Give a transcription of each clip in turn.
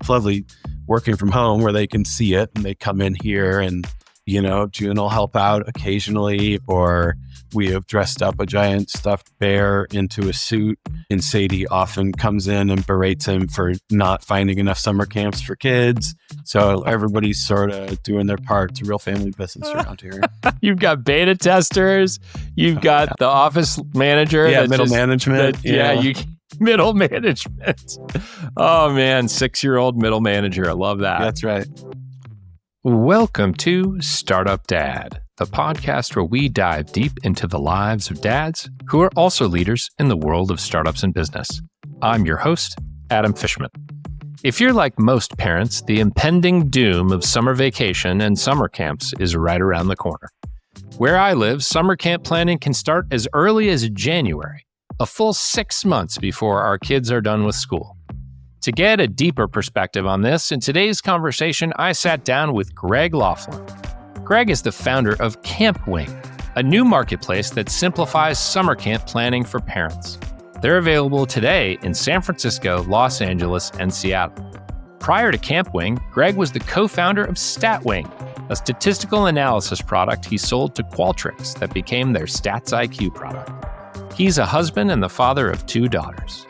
lovely working from home where they can see it and they come in here and, June will help out occasionally, or we have dressed up a giant stuffed bear into a suit, and Sadie often comes in and berates him for not finding enough summer camps for kids. So everybody's sort of doing their part. It's a real family business around here. You've got beta testers. You've got the office manager. Yeah, middle management. Middle management. Oh, man. 6-year-old middle manager. I love that. That's right. Welcome to Startup Dad, the podcast where we dive deep into the lives of dads who are also leaders in the world of startups and business. I'm your host, Adam Fishman. If you're like most parents, the impending doom of summer vacation and summer camps is right around the corner. Where I live, summer camp planning can start as early as January, a full 6 months before our kids are done with school. To get a deeper perspective on this, in today's conversation, I sat down with Greg Laughlin. Greg is the founder of Campwing, a new marketplace that simplifies summer camp planning for parents. They're available today in San Francisco, Los Angeles, and Seattle. Prior to Campwing, Greg was the co-founder of Statwing, a statistical analysis product he sold to Qualtrics that became their Stats IQ product. He's a husband and the father of 2 daughters.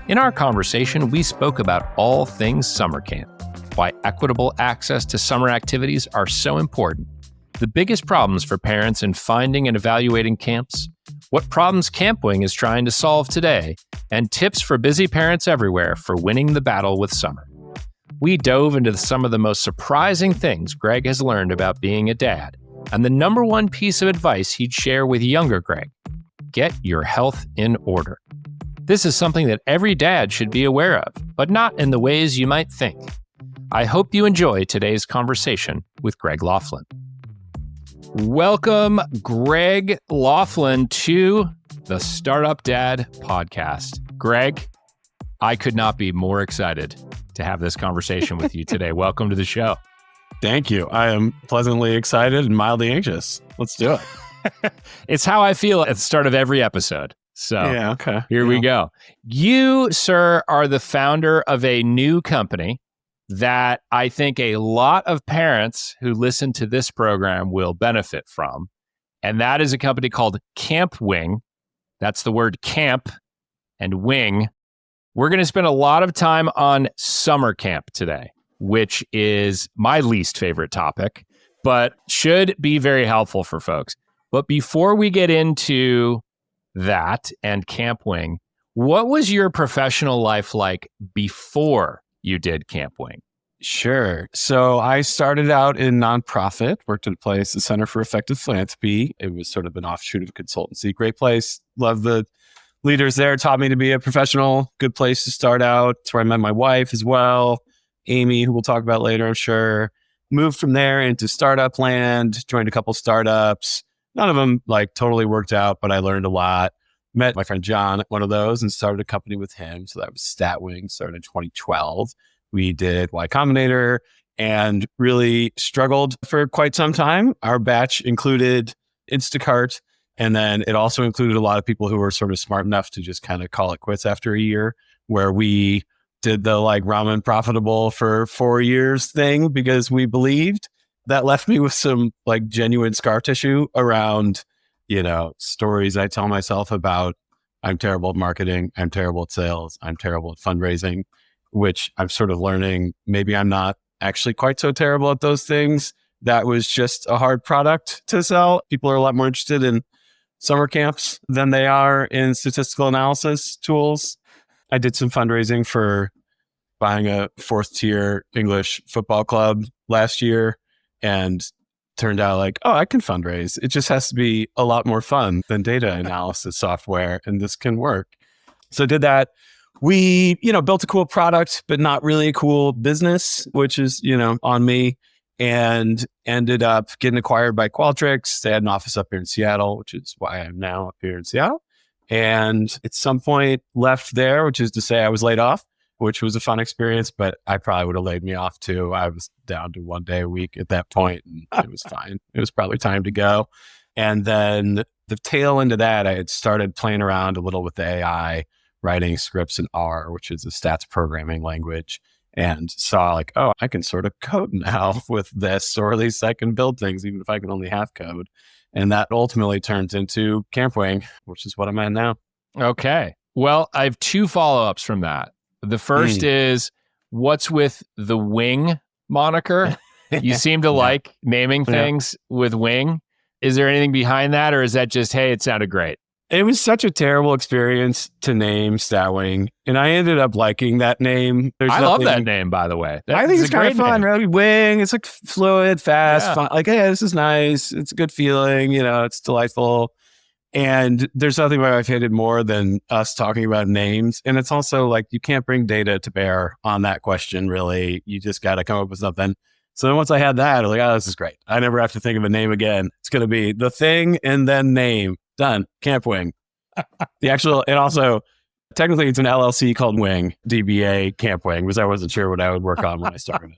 In our conversation, we spoke about all things summer camp, why equitable access to summer activities are so important, the biggest problems for parents in finding and evaluating camps, what problems Campwing is trying to solve today, and tips for busy parents everywhere for winning the battle with summer. We dove into some of the most surprising things Greg has learned about being a dad, and the number one piece of advice he'd share with younger Greg: get your health in order. This is something that every dad should be aware of, but not in the ways you might think. I hope you enjoy today's conversation with Greg Laughlin. Welcome, Greg Laughlin, to the Startup Dad podcast. Greg, I could not be more excited to have this conversation with you today. Welcome to the show. Thank you. I am pleasantly excited and mildly anxious. Let's do it. It's how I feel at the start of every episode. So yeah, okay. Here we go. You, sir, are the founder of a new company that I think a lot of parents who listen to this program will benefit from. And that is a company called Campwing. That's the word camp and wing. We're going to spend a lot of time on summer camp today, which is my least favorite topic, but should be very helpful for folks. But before we get into that and Campwing, what was your professional life like before you did Campwing? Sure. So I started out in nonprofit, worked at a place, the Center for Effective Philanthropy. It was sort of an offshoot of consultancy. Great place. Love the leaders there. Taught me to be a professional. Good place to start out. It's where I met my wife as well, Amy, who we'll talk about later, I'm sure. Moved from there into startup land, joined a couple startups. None of them totally worked out, but I learned a lot. Met my friend John at one of those and started a company with him. So that was Statwing, started in 2012. We did Y Combinator and really struggled for quite some time. Our batch included Instacart, and then it also included a lot of people who were sort of smart enough to just kind of call it quits after a year, where we did the ramen profitable for 4 years thing because we believed. That left me with some genuine scar tissue around, stories I tell myself about I'm terrible at marketing, I'm terrible at sales, I'm terrible at fundraising, which I'm sort of learning maybe I'm not actually quite so terrible at those things. That was just a hard product to sell. People are a lot more interested in summer camps than they are in statistical analysis tools. I did some fundraising for buying a 4th tier English football club last year. And turned out I can fundraise. It just has to be a lot more fun than data analysis software, and this can work. So I did that. We, built a cool product, but not really a cool business, which is, on me, and ended up getting acquired by Qualtrics. They had an office up here in Seattle, which is why I'm now up here in Seattle. And at some point left there, which is to say I was laid off, which was a fun experience, but I probably would have laid me off too. I was down to 1 day a week at that point, and it was fine. It was probably time to go. And then the tail end of that, I had started playing around a little with the AI, writing scripts in R, which is a stats programming language. and saw like, oh, I can sort of code now with this, or at least I can build things even if I can only have code. And that ultimately turns into Campwing, which is what I'm at now. Okay. Well, I have two follow-ups from that. The first is, what's with the wing moniker? You seem to like naming things with wing. Is there anything behind that, or is that just, hey, it sounded great? It was such a terrible experience to name Statwing, and I ended up liking that name. I love that name, by the way. I think it's kind of fun, right? Wing, it's like fluid, fast, fun. Like, hey, this is nice. It's a good feeling. It's delightful. And there's nothing my wife hated more than us talking about names. And it's also like, you can't bring data to bear on that question, really. You just got to come up with something. So then once I had that, I was like, oh, this is great. I never have to think of a name again. It's going to be the thing and then name. Done. Campwing. And also, technically it's an LLC called Wing, DBA Campwing, because I wasn't sure what I would work on when I started.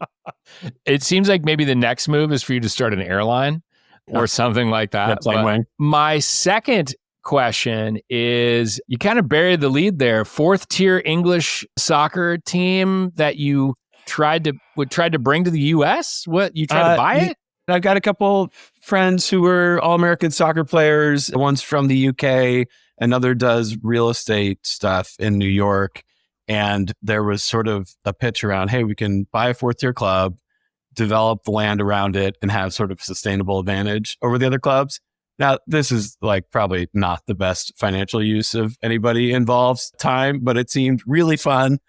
It seems like maybe the next move is for you to start an airline or something like that. Like Wing. My second question is, you kind of buried the lead there. 4th tier English soccer team that you tried to bring to the US? What, you tried to buy it? I've got a couple friends who were all-American soccer players. One's from the UK. Another does real estate stuff in New York. And there was sort of a pitch around, hey, we can buy a 4th-tier club, develop the land around it, and have sort of sustainable advantage over the other clubs. Now, this is like probably not the best financial use of anybody involved's time, but it seemed really fun.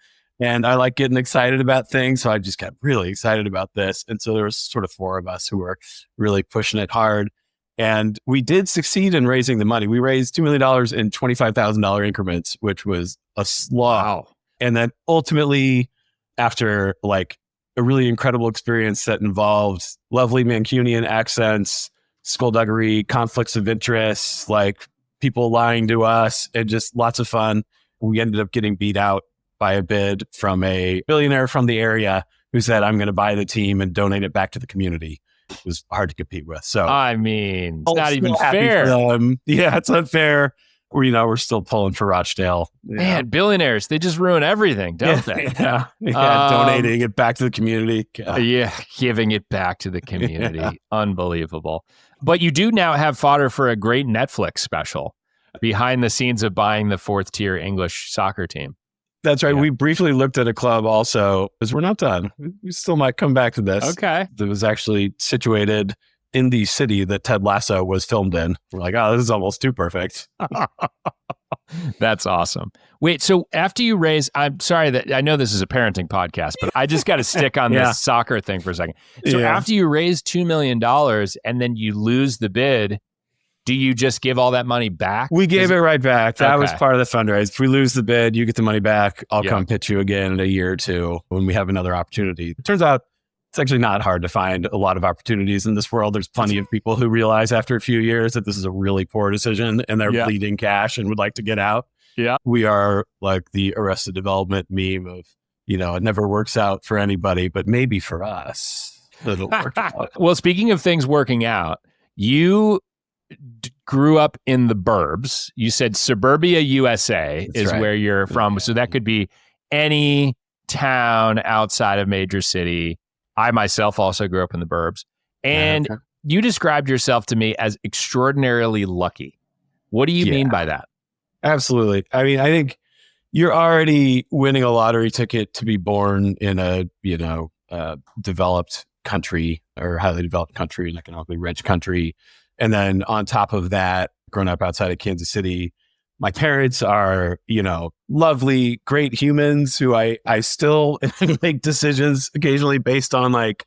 And I like getting excited about things. So I just got really excited about this. And so there was sort of 4 of us who were really pushing it hard. And we did succeed in raising the money. We raised $2 million in $25,000 increments, which was a slog. Wow. And then ultimately, after like a really incredible experience that involved lovely Mancunian accents, skullduggery, conflicts of interest, like people lying to us, and just lots of fun, we ended up getting beat out by a bid from a billionaire from the area who said, I'm going to buy the team and donate it back to the community. It was hard to compete with. So, I mean, it's not even fair. Yeah, it's unfair. We're still pulling for Rochdale. Man, billionaires, they just ruin everything, don't they? Yeah. Donating it back to the community. Yeah, giving it back to the community. Unbelievable. But you do now have fodder for a great Netflix special, behind the scenes of buying the 4th tier English soccer team. That's right. Yeah. We briefly looked at a club also, because we're not done. We still might come back to this. Okay. That was actually situated in the city that Ted Lasso was filmed in. We're like, oh, this is almost too perfect. That's awesome. Wait, so after you raise, I'm sorry that I know this is a parenting podcast, but I just got to stick on this soccer thing for a second. So after you raise $2 million and then you lose the bid, do you just give all that money back? We gave it right back. That was part of the fundraise. If we lose the bid, you get the money back. I'll come pitch you again in a year or two when we have another opportunity. It turns out it's actually not hard to find a lot of opportunities in this world. There's plenty of people who realize after a few years that this is a really poor decision and they're bleeding cash and would like to get out. Yeah. We are like the Arrested Development meme of, it never works out for anybody, but maybe for us, it'll work out. Well, speaking of things working out, you grew up in the burbs. You said suburbia, USA is where you're from. So that could be any town outside of major city. I myself also grew up in the burbs. And you described yourself to me as extraordinarily lucky. What do you mean by that? Absolutely. I mean, I think you're already winning a lottery ticket to be born in a, developed country or highly developed country, an economically rich country. And then on top of that, growing up outside of Kansas City, my parents are, lovely, great humans who I still make decisions occasionally based on like,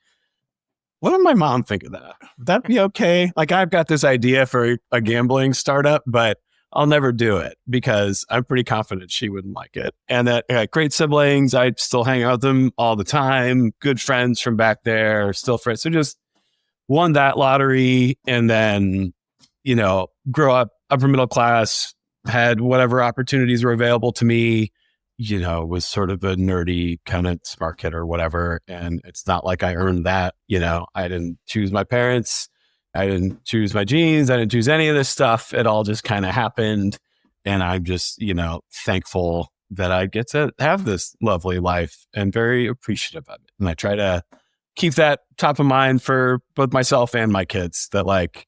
what would my mom think of that? Would that be okay? Like I've got this idea for a gambling startup, but I'll never do it because I'm pretty confident she wouldn't like it. And that great siblings, I still hang out with them all the time. Good friends from back there, still friends. So just won that lottery and then, grow up upper middle class, had whatever opportunities were available to me, was sort of a nerdy kind of smart kid or whatever. And it's not like I earned that, I didn't choose my parents. I didn't choose my genes. I didn't choose any of this stuff. It all just kind of happened. And I'm just, thankful that I get to have this lovely life and very appreciative of it. And I try to keep that top of mind for both myself and my kids, that like,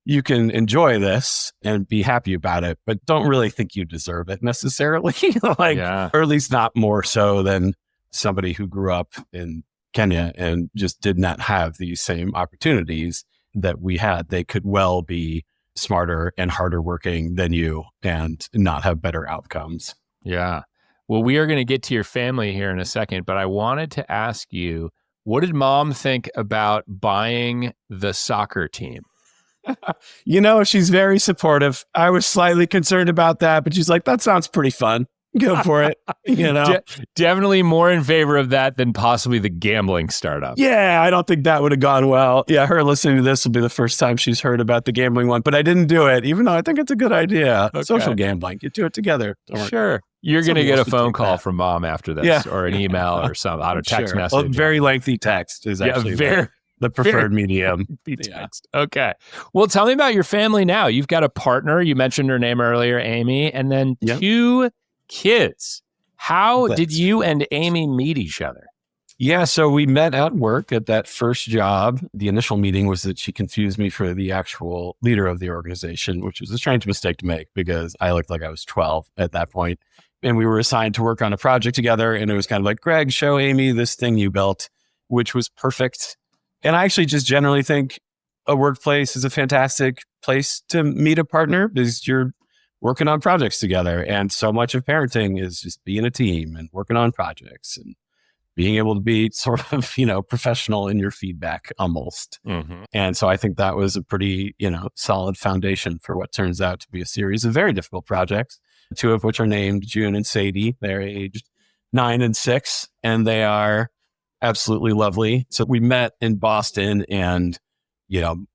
you can enjoy this and be happy about it, but don't really think you deserve it necessarily. Like, or at least not more so than somebody who grew up in Kenya and just did not have these same opportunities that we had. They could well be smarter and harder working than you and not have better outcomes. Yeah. Well, we are going to get to your family here in a second, but I wanted to ask you, what did mom think about buying the soccer team? She's very supportive. I was slightly concerned about that, but she's like, that sounds pretty fun. Go for it. Definitely more in favor of that than possibly the gambling startup. Yeah, I don't think that would have gone well. Yeah, her listening to this will be the first time she's heard about the gambling one, but I didn't do it, even though I think it's a good idea. Okay. Social gambling. You do it together. Sure. You're going to get a phone call from mom after this, or an email or some text message. Well, very lengthy text is actually the preferred medium. Text. Okay. Well, tell me about your family now. You've got a partner. You mentioned her name earlier, Amy, and then 2 kids. How did you and Amy meet each other? Yeah, so we met at work at that first job. The initial meeting was that she confused me for the actual leader of the organization, which was a strange mistake to make because I looked like I was 12 at that point. And we were assigned to work on a project together. And it was kind of like, Greg, show Amy this thing you built, which was perfect. And I actually just generally think a workplace is a fantastic place to meet a partner because you're working on projects together. And so much of parenting is just being a team and working on projects and being able to be sort of, professional in your feedback almost. Mm-hmm. And so I think that was a pretty, solid foundation for what turns out to be a series of very difficult projects, 2 of which are named June and Sadie. They're aged 9 and 6, and they are absolutely lovely. So we met in Boston, and,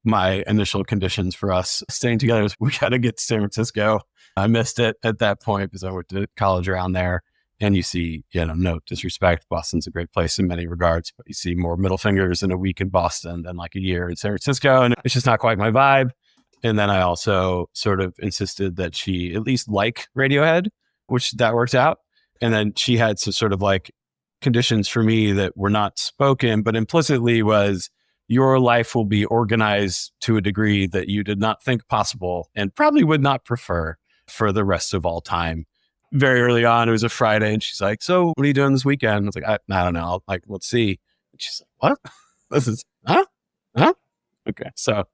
my initial conditions for us staying together was we got to get to San Francisco. I missed it at that point because I went to college around there. And you see, no disrespect, Boston's a great place in many regards, but you see more middle fingers in a week in Boston than like a year in San Francisco. And it's just not quite my vibe. And then I also sort of insisted that she at least like Radiohead, which that worked out. And then she had some sort of like conditions for me that were not spoken, but implicitly was your life will be organized to a degree that you did not think possible and probably would not prefer for the rest of all time. Very early on, it was a Friday, and she's like, so what are you doing this weekend? I was like, I don't know. Let's see. And she's like, what? This is, huh? Okay. So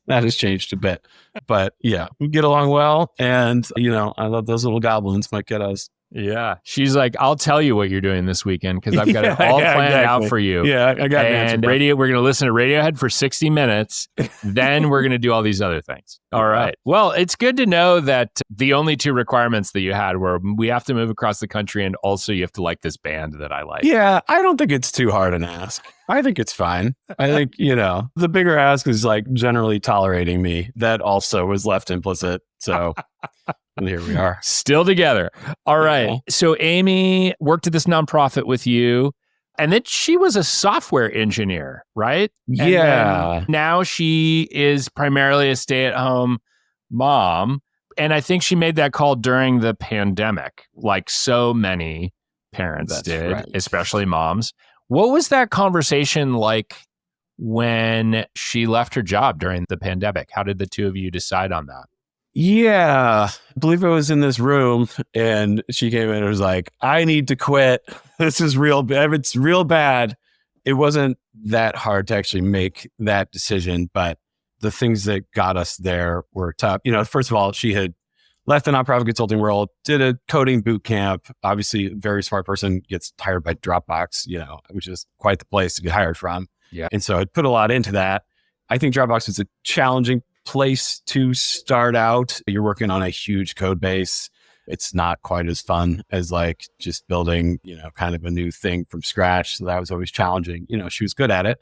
that has changed a bit. But yeah, we get along well. And, I love those little goblins, my kiddos. Yeah. She's like, I'll tell you what you're doing this weekend because I've got it all planned out for you. Yeah, I got it. And we're going to listen to Radiohead for 60 minutes. Then we're going to do all these other things. All right. Well, it's good to know that the only 2 requirements that you had were we have to move across the country and also you have to like this band that I like. Yeah, I don't think it's too hard an ask. I think it's fine. I think, the bigger ask is like generally tolerating me. That also was left implicit. So... And here we are. Still together. All right. Yeah. So Amy worked at this nonprofit with you, and then she was a software engineer, right? Yeah. Now she is primarily a stay-at-home mom. And I think she made that call during the pandemic, like so many parents did, right. Especially moms. What was that conversation like when she left her job during the pandemic? How did the 2 of you decide on that? Yeah, I believe I was in this room and she came in and was like, I need to quit. This is real bad. It's real bad. It wasn't that hard to actually make that decision, but the things that got us there were tough. First of all, she had left the nonprofit consulting world, did a coding boot camp. Obviously, a very smart person gets hired by Dropbox, which is quite the place to get hired from. Yeah. And so I'd put a lot into that. I think Dropbox is a challenging place to start out. You're working on a huge code base. It's not quite as fun as like just building, kind of a new thing from scratch. So that was always challenging. She was good at it,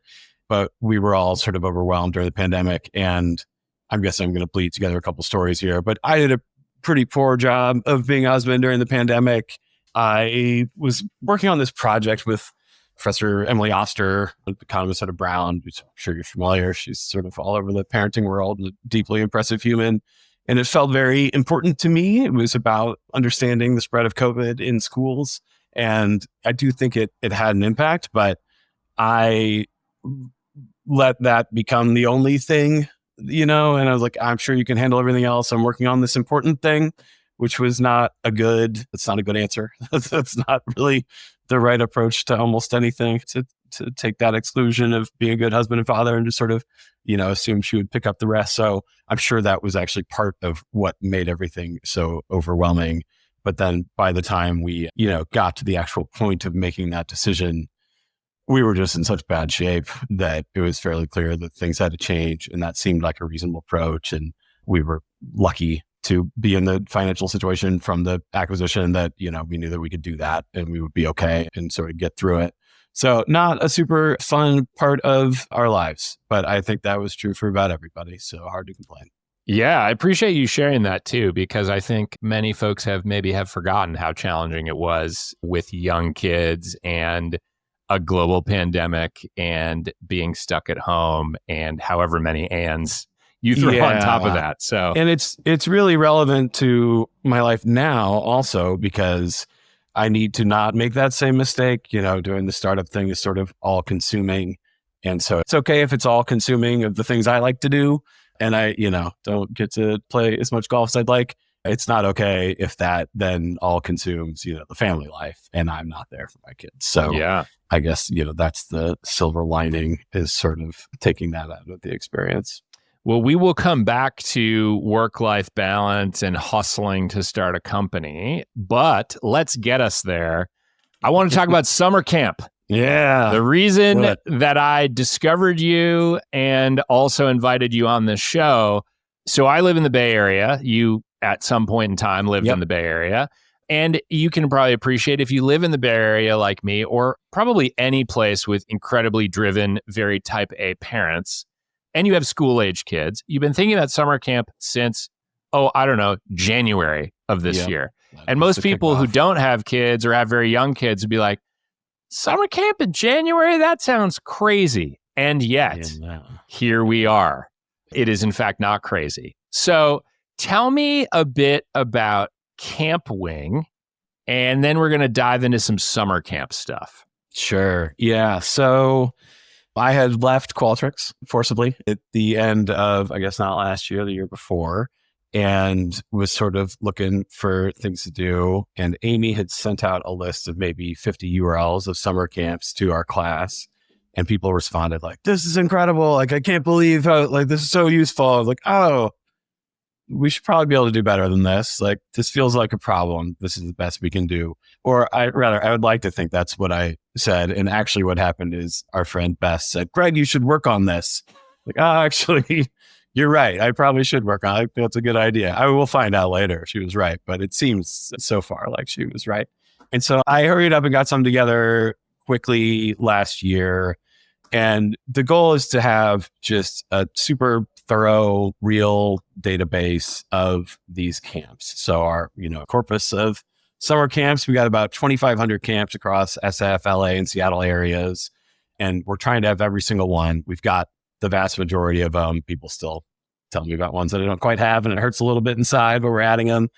but we were all sort of overwhelmed during the pandemic. And I'm guessing I'm going to bleed together a couple stories here, but I did a pretty poor job of being a husband during the pandemic. I was working on this project with Professor Emily Oster, economist out of Brown, which I'm sure you're familiar. She's sort of all over the parenting world, a deeply impressive human. And it felt very important to me. It was about understanding the spread of COVID in schools. And I do think it had an impact, but I let that become the only thing, and I was like, I'm sure you can handle everything else. I'm working on this important thing, which was it's not a good answer. That's not really the right approach to almost anything, to take that exclusion of being a good husband and father and just sort of, assume she would pick up the rest. So I'm sure that was actually part of what made everything so overwhelming. But then by the time we, got to the actual point of making that decision, we were just in such bad shape that it was fairly clear that things had to change. And that seemed like a reasonable approach. And we were lucky to be in the financial situation from the acquisition that, we knew that we could do that and we would be okay and sort of get through it. So not a super fun part of our lives, but I think that was true for about everybody. So hard to complain. Yeah, I appreciate you sharing that too, because I think many folks have forgotten how challenging it was with young kids and a global pandemic and being stuck at home and however many ands you throw on top of that. So, and it's really relevant to my life now also, because I need to not make that same mistake. Doing the startup thing is sort of all consuming. And so it's okay if it's all consuming of the things I like to do. And I, don't get to play as much golf as I'd like. It's not okay if that then all consumes, the family life and I'm not there for my kids. So yeah, I guess, that's the silver lining, is sort of taking that out of the experience. Well, we will come back to work-life balance and hustling to start a company, but let's get us there. I want to talk about Summercamp. Yeah. The reason that I discovered you and also invited you on this show. So I live in the Bay Area. You, at some point in time, lived in the Bay Area. And you can probably appreciate, if you live in the Bay Area like me, or probably any place with incredibly driven, very type A parents, and you have school-age kids, you've been thinking about summer camp since, January of this year. And most people who don't have kids or have very young kids would be like, summer camp in January? That sounds crazy. And yet, here we are. It is, in fact, not crazy. So tell me a bit about Campwing, and then we're going to dive into some summer camp stuff. Sure. Yeah. So I had left Qualtrics forcibly at the end of, I guess, not last year, the year before, and was sort of looking for things to do. And Amy had sent out a list of maybe 50 URLs of summer camps to our class. And people responded like, this is incredible. Like, I can't believe how, this is so useful. I was like, oh, we should probably be able to do better than this. Like, this feels like a problem. This is the best we can do. Or I would like to think that's what I said. And actually what happened is our friend Beth said, Greg, you should work on this. Like, oh, actually, you're right. I probably should work on it. That's a good idea. I will find out later if she was right, but it seems so far like she was right. And so I hurried up and got some together quickly last year. And the goal is to have just a super thorough, real database of these camps. So our, corpus of summer camps, we got about 2,500 camps across SF, LA, and Seattle areas. And we're trying to have every single one. We've got the vast majority of them. People still tell me about ones that I don't quite have, and it hurts a little bit inside, but we're adding them.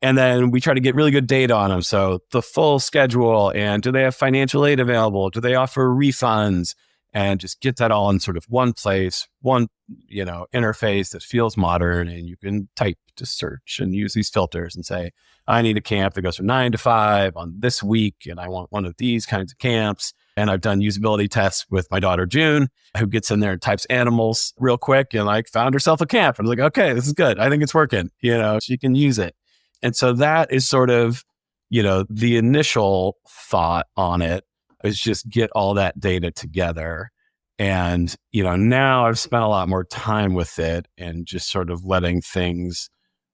And then we try to get really good data on them. So the full schedule, and do they have financial aid available? Do they offer refunds? And just get that all in sort of one place, one, interface that feels modern, and you can type to search and use these filters and say, I need a camp that goes from 9 to 5 on this week, and I want one of these kinds of camps. And I've done usability tests with my daughter, June, who gets in there and types animals real quick and found herself a camp. And I'm like, okay, this is good. I think it's working. She can use it. And so that is sort of, the initial thought on it is just get all that data together. And, now I've spent a lot more time with it and just sort of letting things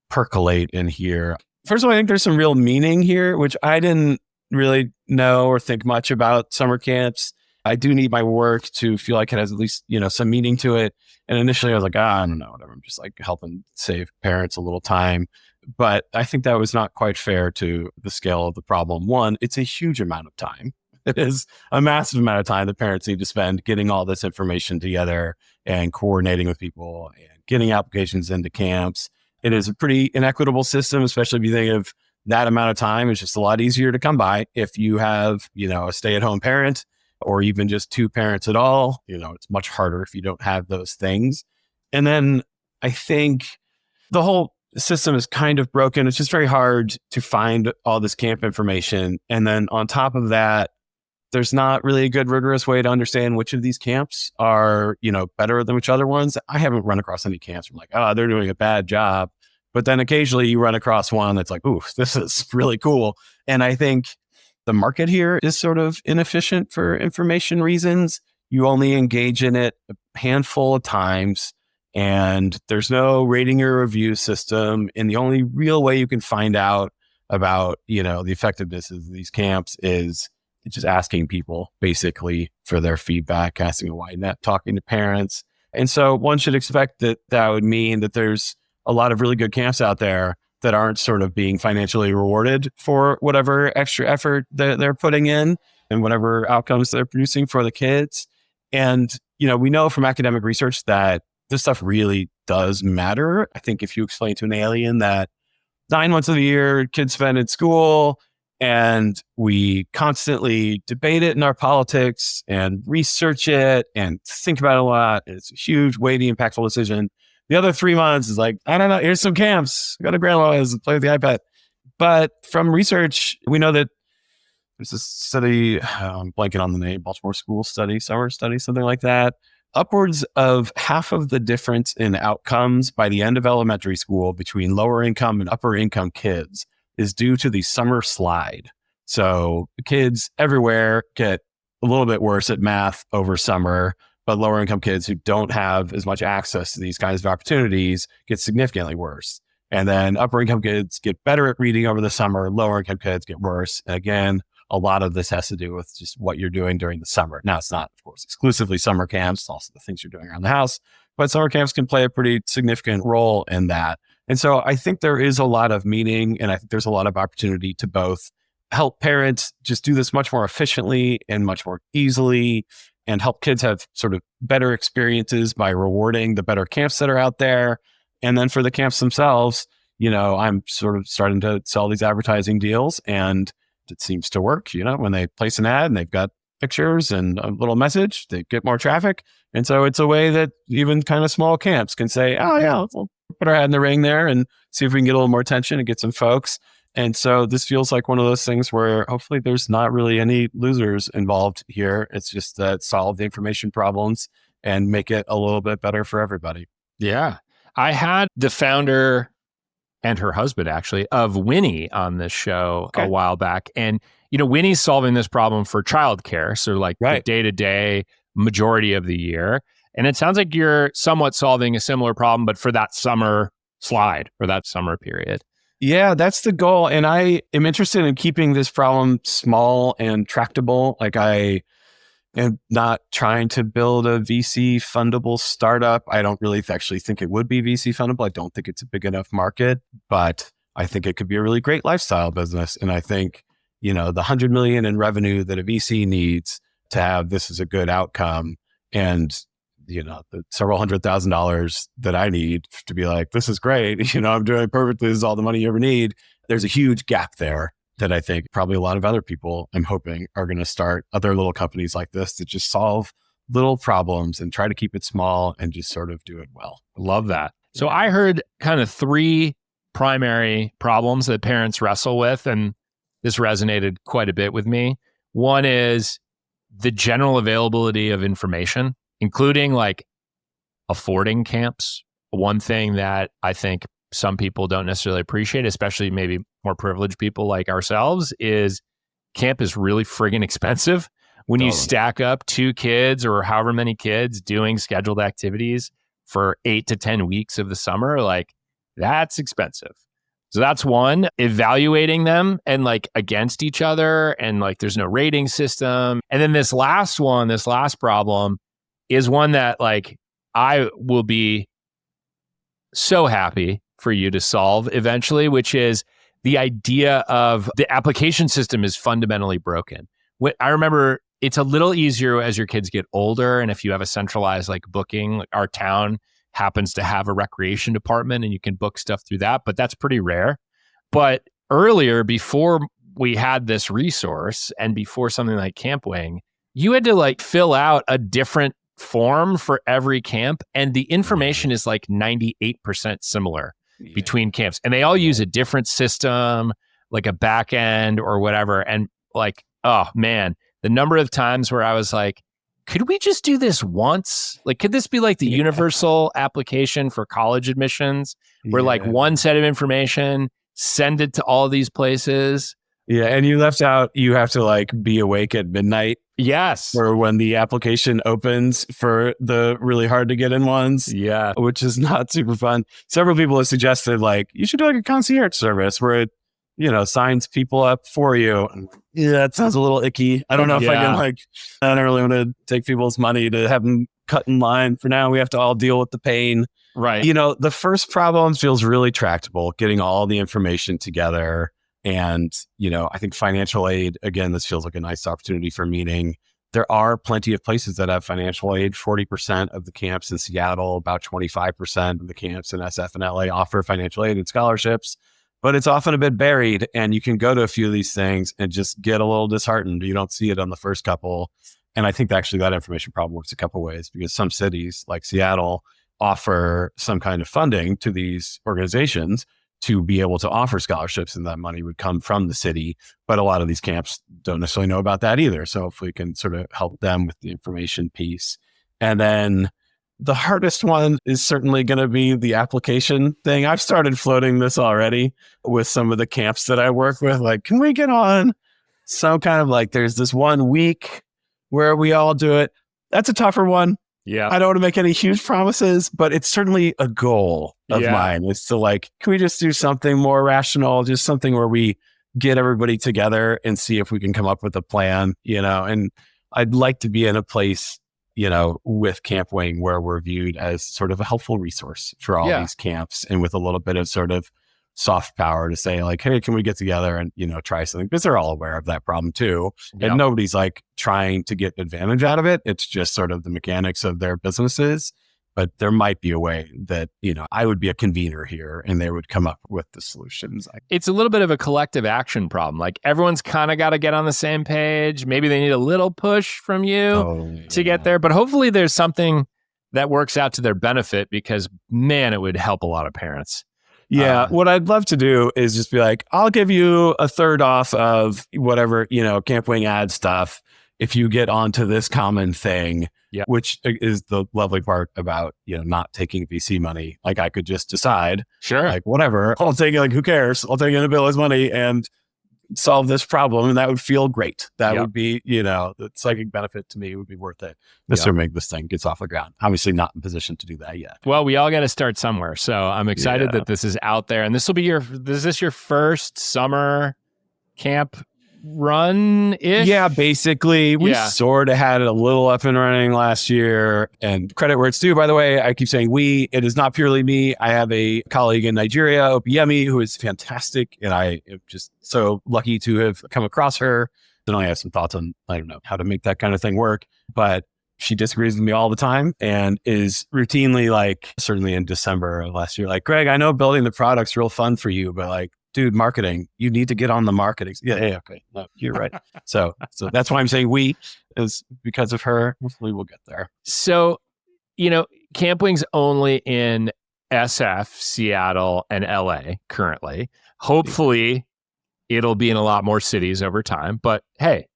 percolate in here. First of all, I think there's some real meaning here, which I didn't really know or think much about summer camps. I do need my work to feel like it has at least, some meaning to it. And initially I was like, I don't know, whatever. I'm just helping save parents a little time. But I think that was not quite fair to the scale of the problem. One, it's a huge amount of time. It is a massive amount of time that parents need to spend getting all this information together and coordinating with people and getting applications into camps. It is a pretty inequitable system, especially if you think of that amount of time. It's just a lot easier to come by if you have, a stay-at-home parent or even just two parents at all. It's much harder if you don't have those things. And then I think the whole system is kind of broken. It's just very hard to find all this camp information. And then on top of that, there's not really a good rigorous way to understand which of these camps are, better than which other ones. I haven't run across any camps where I'm like, they're doing a bad job. But then occasionally you run across one that's like, ooh, this is really cool. And I think the market here is sort of inefficient for information reasons. You only engage in it a handful of times and there's no rating or review system. And the only real way you can find out about, the effectiveness of these camps is just asking people basically for their feedback, casting a wide net, talking to parents. And so one should expect that would mean that there's a lot of really good camps out there that aren't sort of being financially rewarded for whatever extra effort that they're putting in and whatever outcomes they're producing for the kids. And, we know from academic research that this stuff really does matter. I think if you explain to an alien that 9 months of the year kids spend in school and we constantly debate it in our politics and research it and think about it a lot, it's a huge, weighty, impactful decision. The other 3 months is like, I don't know, here's some camps. Go to grandma's, play with the iPad. But from research, we know that there's a study, I'm blanking on the name, Baltimore School Study, Summer Study, something like that. Upwards of half of the difference in outcomes by the end of elementary school between lower income and upper income kids is due to the summer slide. So kids everywhere get a little bit worse at math over summer, but lower income kids who don't have as much access to these kinds of opportunities get significantly worse. And then upper income kids get better at reading over the summer, lower income kids get worse. And again, a lot of this has to do with just what you're doing during the summer. Now, it's not, of course, exclusively summer camps, it's also the things you're doing around the house, but summer camps can play a pretty significant role in that. And so I think there is a lot of meaning, and I think there's a lot of opportunity to both help parents just do this much more efficiently and much more easily, and help kids have sort of better experiences by rewarding the better camps that are out there. And then for the camps themselves, I'm sort of starting to sell these advertising deals, and it seems to work. When they place an ad and they've got pictures and a little message, they get more traffic. And so it's a way that even kind of small camps can say, oh yeah, we'll put our hat in the ring there and see if we can get a little more attention and get some folks. And so this feels like one of those things where hopefully there's not really any losers involved here. It's just that solve the information problems and make it a little bit better for everybody. Yeah. I had the founder and her husband actually of Winnie on this show a while back. And, Winnie's solving this problem for childcare. So like the day-to-day majority of the year. And it sounds like you're somewhat solving a similar problem, but for that summer slide or that summer period. Yeah, that's the goal. And I am interested in keeping this problem small and tractable. Like I am not trying to build a VC fundable startup. I don't really actually think it would be VC fundable. I don't think it's a big enough market, but I think it could be a really great lifestyle business. And I think, the 100 million in revenue that a VC needs to have this as a good outcome, and the several $100,000 that I need to be like, this is great. I'm doing it perfectly. This is all the money you ever need. There's a huge gap there that I think probably a lot of other people, I'm hoping, are going to start other little companies like this that just solve little problems and try to keep it small and just sort of do it well. Love that. So I heard kind of 3 primary problems that parents wrestle with, and this resonated quite a bit with me. One is the general availability of information, including like affording camps. One thing that I think some people don't necessarily appreciate, especially maybe more privileged people like ourselves, is camp is really friggin' expensive. When you stack up 2 kids or however many kids doing scheduled activities for 8 to 10 weeks of the summer, like that's expensive. So that's one, evaluating them and like against each other, and like there's no rating system. And then this last problem is one that like I will be so happy for you to solve eventually, which is the idea of the application system is fundamentally broken. I remember it's a little easier as your kids get older. And if you have a centralized like booking, our town happens to have a recreation department and you can book stuff through that, but that's pretty rare. But earlier, before we had this resource and before something like Campwing, you had to like fill out a different form for every camp, and the information is like 98% similar between camps, and they all use a different system, like a back end or whatever. And like, oh man, the number of times where I was like, could we just do this once? Like, could this be like the universal application for college admissions, where like one set of information, send it to all these places? Yeah, and you left out, you have to like be awake at midnight. Yes. For when the application opens for the really hard to get in ones. Yeah. Which is not super fun. Several people have suggested like, you should do like a concierge service where it, signs people up for you. Yeah, that sounds a little icky. I don't know if I can I don't really want to take people's money to have them cut in line. For now, we have to all deal with the pain. Right. The first problem feels really tractable, getting all the information together. And, I think financial aid, again, this feels like a nice opportunity for meeting. There are plenty of places that have financial aid. 40% of the camps in Seattle, about 25% of the camps in SF and LA offer financial aid and scholarships, but it's often a bit buried. And you can go to a few of these things and just get a little disheartened. You don't see it on the first couple. And I think actually that information problem works a couple ways, because some cities like Seattle offer some kind of funding to these organizations to be able to offer scholarships, and that money would come from the city. But a lot of these camps don't necessarily know about that either. So if we can sort of help them with the information piece. And then the hardest one is certainly going to be the application thing. I've started floating this already with some of the camps that I work with. Like, can we get on some kind of like, there's this 1 week where we all do it? That's a tougher one. Yeah. I don't want to make any huge promises, but it's certainly a goal of mine, is to like, can we just do something more rational, just something where we get everybody together and see if we can come up with a plan, and I'd like to be in a place, with Campwing where we're viewed as sort of a helpful resource for all these camps, and with a little bit of sort of soft power to say like, hey, can we get together and, try something? Because they're all aware of that problem too. Yep. And nobody's like trying to get advantage out of it. It's just sort of the mechanics of their businesses. But there might be a way that, I would be a convener here and they would come up with the solutions. It's a little bit of a collective action problem. Like everyone's kind of got to get on the same page. Maybe they need a little push from you to get there. But hopefully there's something that works out to their benefit, because man, it would help a lot of parents. Yeah. What I'd love to do is just be like, I'll give you a third off of whatever, Campwing ad stuff if you get onto this common thing, which is the lovely part about, not taking VC money. Like I could just decide, like whatever, I'll take it, like who cares? I'll take Inabila's money and solve this problem. And that would feel great. That would be, the psychic benefit to me would be worth it. Just to make this thing gets off the ground. Obviously not in position to do that yet. Well, we all got to start somewhere. So I'm excited that this is out there. And this will be is this your first summer camp run-ish? Yeah, basically. We sort of had it a little up and running last year. And credit where it's due, by the way, I keep saying we. It is not purely me. I have a colleague in Nigeria, Opiyemi, who is fantastic. And I am just so lucky to have come across her. And I have some thoughts on, I don't know, how to make that kind of thing work. But she disagrees with me all the time and is routinely like, certainly in December of last year, like, Greg, I know building the product's real fun for you, but like, dude, marketing, you need to get on the marketing. Yeah, okay. No, you're right. So that's why I'm saying we, is because of her. Hopefully we'll get there. So, Campwing's only in SF, Seattle, and LA currently. Hopefully it'll be in a lot more cities over time, but hey,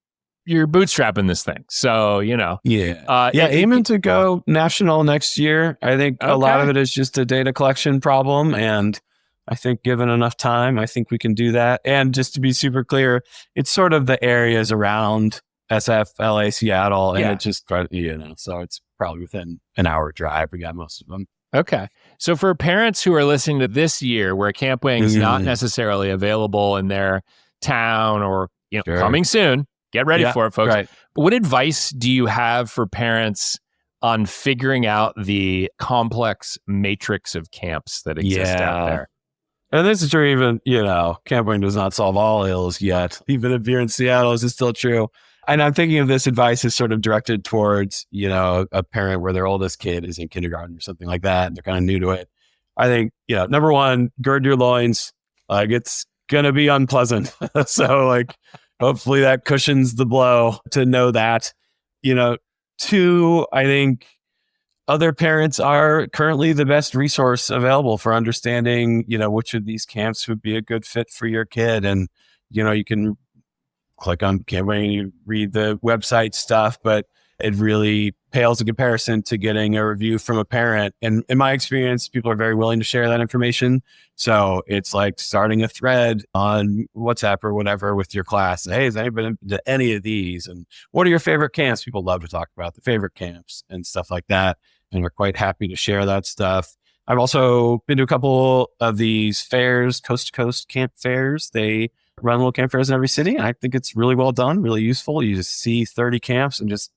you're bootstrapping this thing. So, aiming to go national next year. I think a lot of it is just a data collection problem, and I think given enough time, I think we can do that. And just to be super clear, it's sort of the areas around SF, LA, Seattle, and it just, so it's probably within an hour drive. We got most of them. Okay. So for parents who are listening to this year where Campwing is not necessarily available in their town or, coming soon, get ready for it, folks. Right. But what advice do you have for parents on figuring out the complex matrix of camps that exist out there? And this is true even, Campwing does not solve all ills yet. Even if you're in Seattle, this is still true. And I'm thinking of this advice as sort of directed towards, a parent where their oldest kid is in kindergarten or something like that. And they're kind of new to it. I think, number one, gird your loins. Like, it's going to be unpleasant. So like, hopefully that cushions the blow to know that. Two, I think other parents are currently the best resource available for understanding, which of these camps would be a good fit for your kid. And, you can click on Campwing and you read the website stuff, but it really pales in comparison to getting a review from a parent. And in my experience, people are very willing to share that information. So it's like starting a thread on WhatsApp or whatever with your class. Hey, has anybody been to any of these? And what are your favorite camps? People love to talk about the favorite camps and stuff like that. And we're quite happy to share that stuff. I've also been to a couple of these fairs, coast to coast camp fairs. They run little camp fairs in every city. And I think it's really well done, really useful. You just see 30 camps and just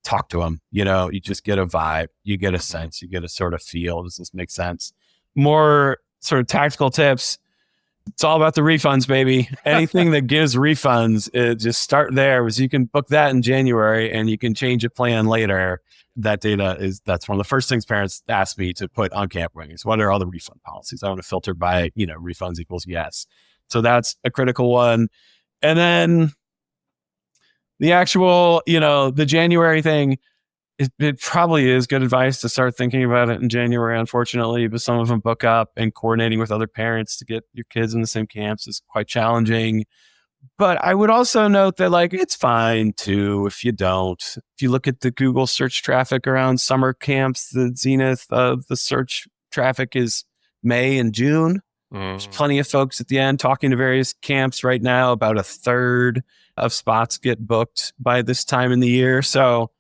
talk to them. You just get a vibe, you get a sense, you get a sort of feel. Does this make sense? More sort of tactical tips. It's all about the refunds, baby. Anything that gives refunds, just start there, because you can book that in January and you can change a plan later. That's one of the first things parents ask me to put on Campwing is, what are all the refund policies? I want to filter by, refunds equals yes. So that's a critical one. And then the actual, the January thing, it probably is good advice to start thinking about it in January, unfortunately, but some of them book up, and coordinating with other parents to get your kids in the same camps is quite challenging. But I would also note that, like, it's fine too if you don't. If you look at the Google search traffic around summer camps, the zenith of the search traffic is May and June. There's plenty of folks at the end talking to various camps right now. About a third of spots get booked by this time in the year. So,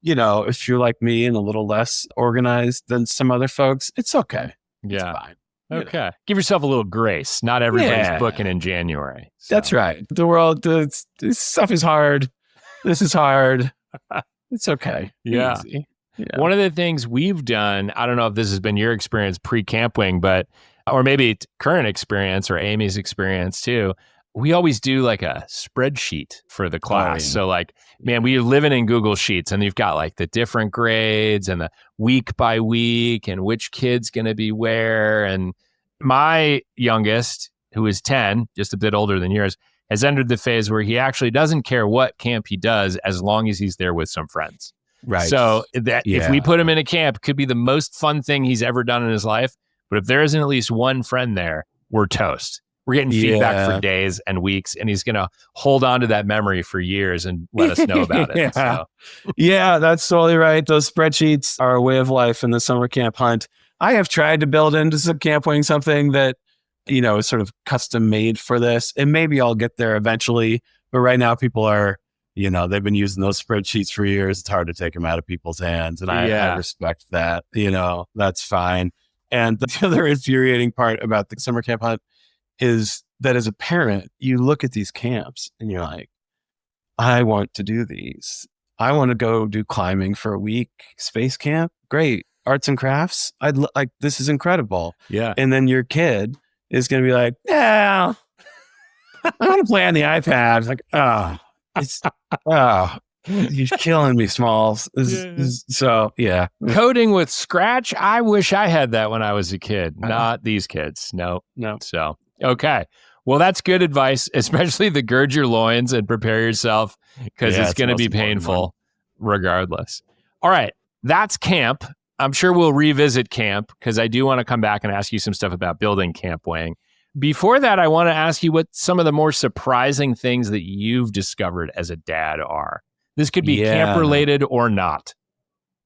if you're like me and a little less organized than some other folks, it's okay. Yeah. It's fine. Okay. Give yourself a little grace. Not everybody's booking in January. So. That's right. The world, this stuff is hard. This is hard. It's okay. Yeah. Easy. Yeah. One of the things we've done, I don't know if this has been your experience pre-Campwing, or maybe current experience or Amy's experience too. We always do like a spreadsheet for the class. So like, man, we're living in Google Sheets, and you've got like the different grades and the week by week and which kid's going to be where. And my youngest, who is 10, just a bit older than yours, has entered the phase where he actually doesn't care what camp he does as long as he's there with some friends. Right. So if we put him in a camp, it could be the most fun thing he's ever done in his life. But if there isn't at least one friend there, we're toast. We're getting feedback for days and weeks, and he's going to hold on to that memory for years and let us know about it. So. Yeah, that's totally right. Those spreadsheets are a way of life in the summer camp hunt. I have tried to build into some Campwing something that, is sort of custom made for this, and maybe I'll get there eventually. But right now people are, they've been using those spreadsheets for years. It's hard to take them out of people's hands. And I respect that, that's fine. And the other infuriating part about the summer camp hunt is that as a parent, you look at these camps and you're like, I want to do these. I want to go do climbing for a week, space camp. Great. Arts and crafts. This is incredible. Yeah. And then your kid is going to be like, yeah, I want to play on the iPad. You're killing me, Smalls. So, yeah. Coding with Scratch. I wish I had that when I was a kid. Not these kids. No. So, okay. Well, that's good advice, especially the gird your loins and prepare yourself, because it's going to be painful regardless. All right. That's camp. I'm sure we'll revisit camp, because I do want to come back and ask you some stuff about building Campwing. Before that, I want to ask you what some of the more surprising things that you've discovered as a dad are. This could be camp related or not.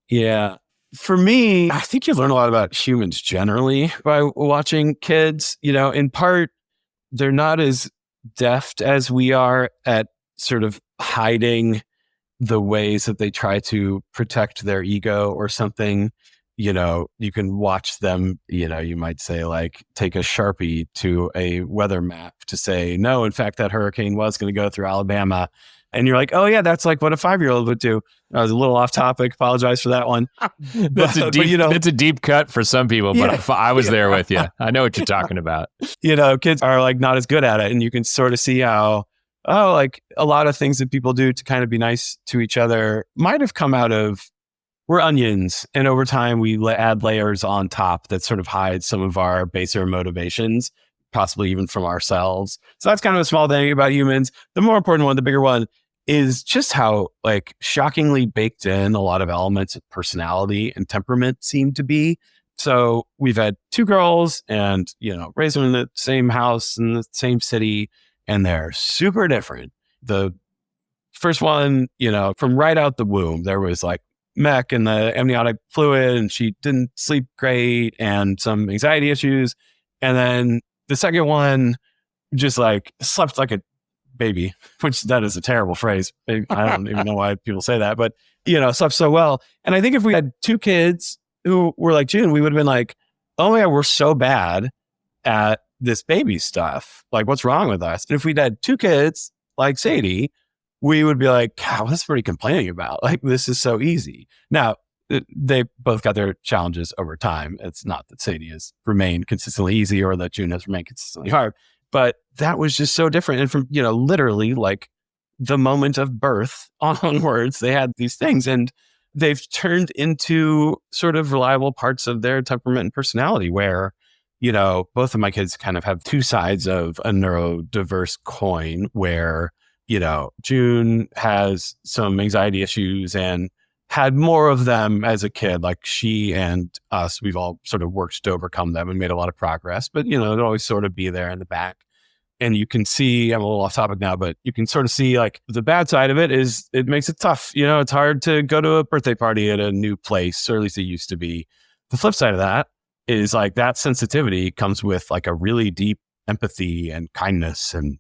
Yeah. For me, I think you learn a lot about humans generally by watching kids. In part, they're not as deft as we are at sort of hiding the ways that they try to protect their ego or something. You can watch them, you might say, like, take a Sharpie to a weather map to say, no, in fact, that hurricane was going to go through Alabama. And you're like, oh yeah, that's like what a 5-year-old would do. I was a little off topic. Apologize for that one. That's a deep cut for some people, but I was there with you. I know what you're talking about. Kids are like not as good at it. And you can sort of see how oh, like a lot of things that people do to kind of be nice to each other might have come out of we're onions. And over time, we add layers on top that sort of hide some of our baser motivations, possibly even from ourselves. So that's kind of a small thing about humans. The more important one, the bigger one, is just how like shockingly baked in a lot of elements of personality and temperament seem to be. So we've had two girls and, raised them in the same house in the same city, and they're super different. The first one, from right out the womb, there was like mech and the amniotic fluid, and she didn't sleep great and some anxiety issues. And then the second one just like slept like a baby, which that is a terrible phrase. I don't even know why people say that, but slept so well. And I think if we had two kids who were like June, we would have been like, oh my God, we're so bad at this baby stuff. Like, what's wrong with us? And if we'd had two kids like Sadie, we would be like, God, what's what are you complaining about? Like, this is so easy. Now, they both got their challenges over time. It's not that Sadie has remained consistently easy or that June has remained consistently hard, but that was just so different. And from, literally like the moment of birth onwards, they had these things and they've turned into sort of reliable parts of their temperament and personality where, both of my kids kind of have two sides of a neurodiverse coin where, June has some anxiety issues and had more of them as a kid. Like she and us, we've all sort of worked to overcome them and made a lot of progress, but it'd always sort of be there in the back. And you can see, I'm a little off topic now, but you can sort of see like the bad side of it is it makes it tough. It's hard to go to a birthday party at a new place, or at least it used to be. The flip side of that is like that sensitivity comes with like a really deep empathy and kindness and,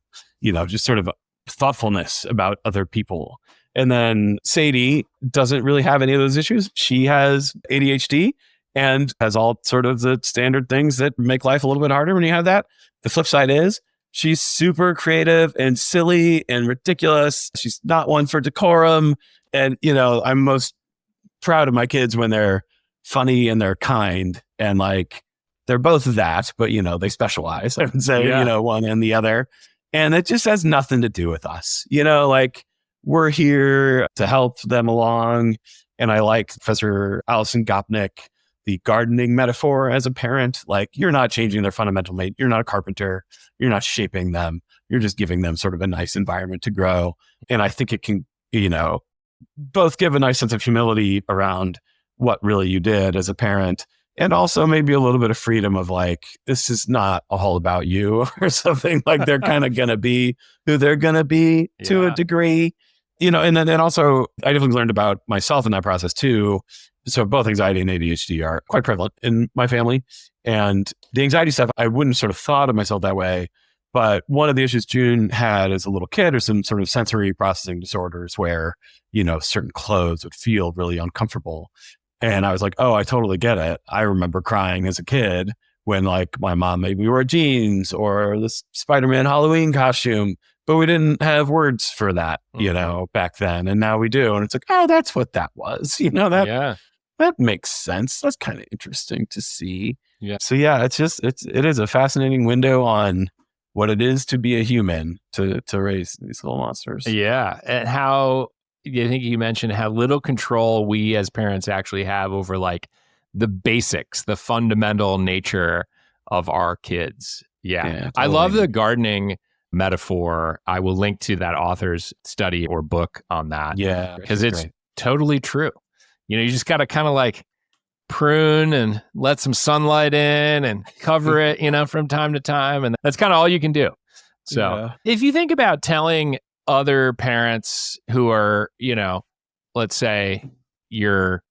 just sort of thoughtfulness about other people. And then Sadie doesn't really have any of those issues. She has ADHD and has all sort of the standard things that make life a little bit harder when you have that. The flip side is she's super creative and silly and ridiculous. She's not one for decorum. And, I'm most proud of my kids when they're funny and they're kind and like they're both of that, but, they specialize, I would say, one and the other. And it just has nothing to do with us. Like we're here to help them along. And I like Professor Alison Gopnik, the gardening metaphor as a parent. Like you're not changing their fundamental mate. You're not a carpenter. You're not shaping them. You're just giving them sort of a nice environment to grow. And I think it can, both give a nice sense of humility around what really you did as a parent. And also maybe a little bit of freedom of like, this is not all about you or something. Like they're kind of going to be who they're going to be to a degree, and then also I definitely learned about myself in that process too. So both anxiety and ADHD are quite prevalent in my family. And the anxiety stuff, I wouldn't sort of thought of myself that way. But one of the issues June had as a little kid are some sort of sensory processing disorders where, certain clothes would feel really uncomfortable. And I was like, oh, I totally get it. I remember crying as a kid when like my mom made me wear jeans or this Spider-Man Halloween costume, but we didn't have words for that, back then. And now we do. And it's like, oh, that's what that was. That makes sense. That's kind of interesting to see. Yeah. So yeah, it is a fascinating window on what it is to be a human, to raise these little monsters. Yeah. And how, I think you mentioned how little control we as parents actually have over like the basics, the fundamental nature of our kids. Yeah. Totally. I love the gardening metaphor. I will link to that author's study or book on that. Yeah. Because it's totally true. You just got to kind of like prune and let some sunlight in and cover it, from time to time. And that's kind of all you can do. So if you think about telling other parents who are, let's say you're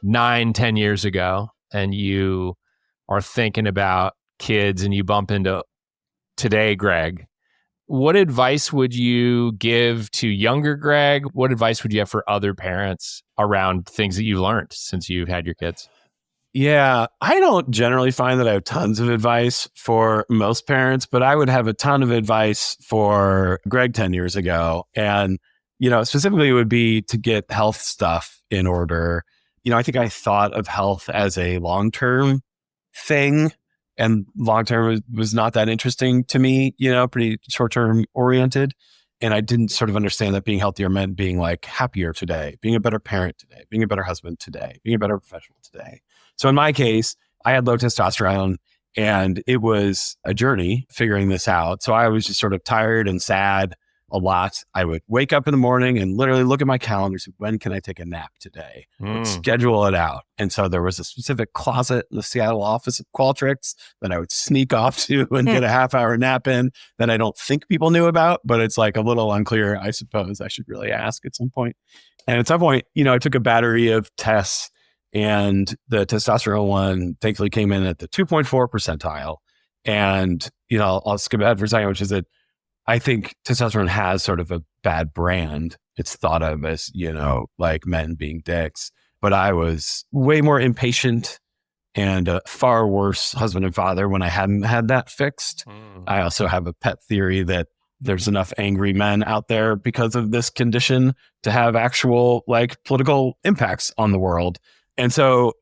9-10 years ago and you are thinking about kids and you bump into today, Greg, what advice would you give to younger Greg? What advice would you have for other parents around things that you've learned since you've had your kids? Yeah, I don't generally find that I have tons of advice for most parents, but I would have a ton of advice for Greg 10 years ago. And, specifically it would be to get health stuff in order. I think I thought of health as a long-term thing, and long-term was not that interesting to me, pretty short-term oriented. And I didn't sort of understand that being healthier meant being like happier today, being a better parent today, being a better husband today, being a better professional today. So in my case, I had low testosterone and it was a journey figuring this out. So I was just sort of tired and sad a lot. I would wake up in the morning and literally look at my calendar and say, when can I take a nap today? Would schedule it out. And so there was a specific closet in the Seattle office of Qualtrics that I would sneak off to and get a half-hour nap in that I don't think people knew about, but it's like a little unclear. I suppose I should really ask at some point. And at some point, I took a battery of tests and the testosterone one thankfully came in at the 2.4 percentile. And, I'll skip ahead for a second, which is that I think testosterone has sort of a bad brand. It's thought of as, like men being dicks. But I was way more impatient and a far worse husband and father when I hadn't had that fixed. I also have a pet theory that there's enough angry men out there because of this condition to have actual like political impacts on the world. And so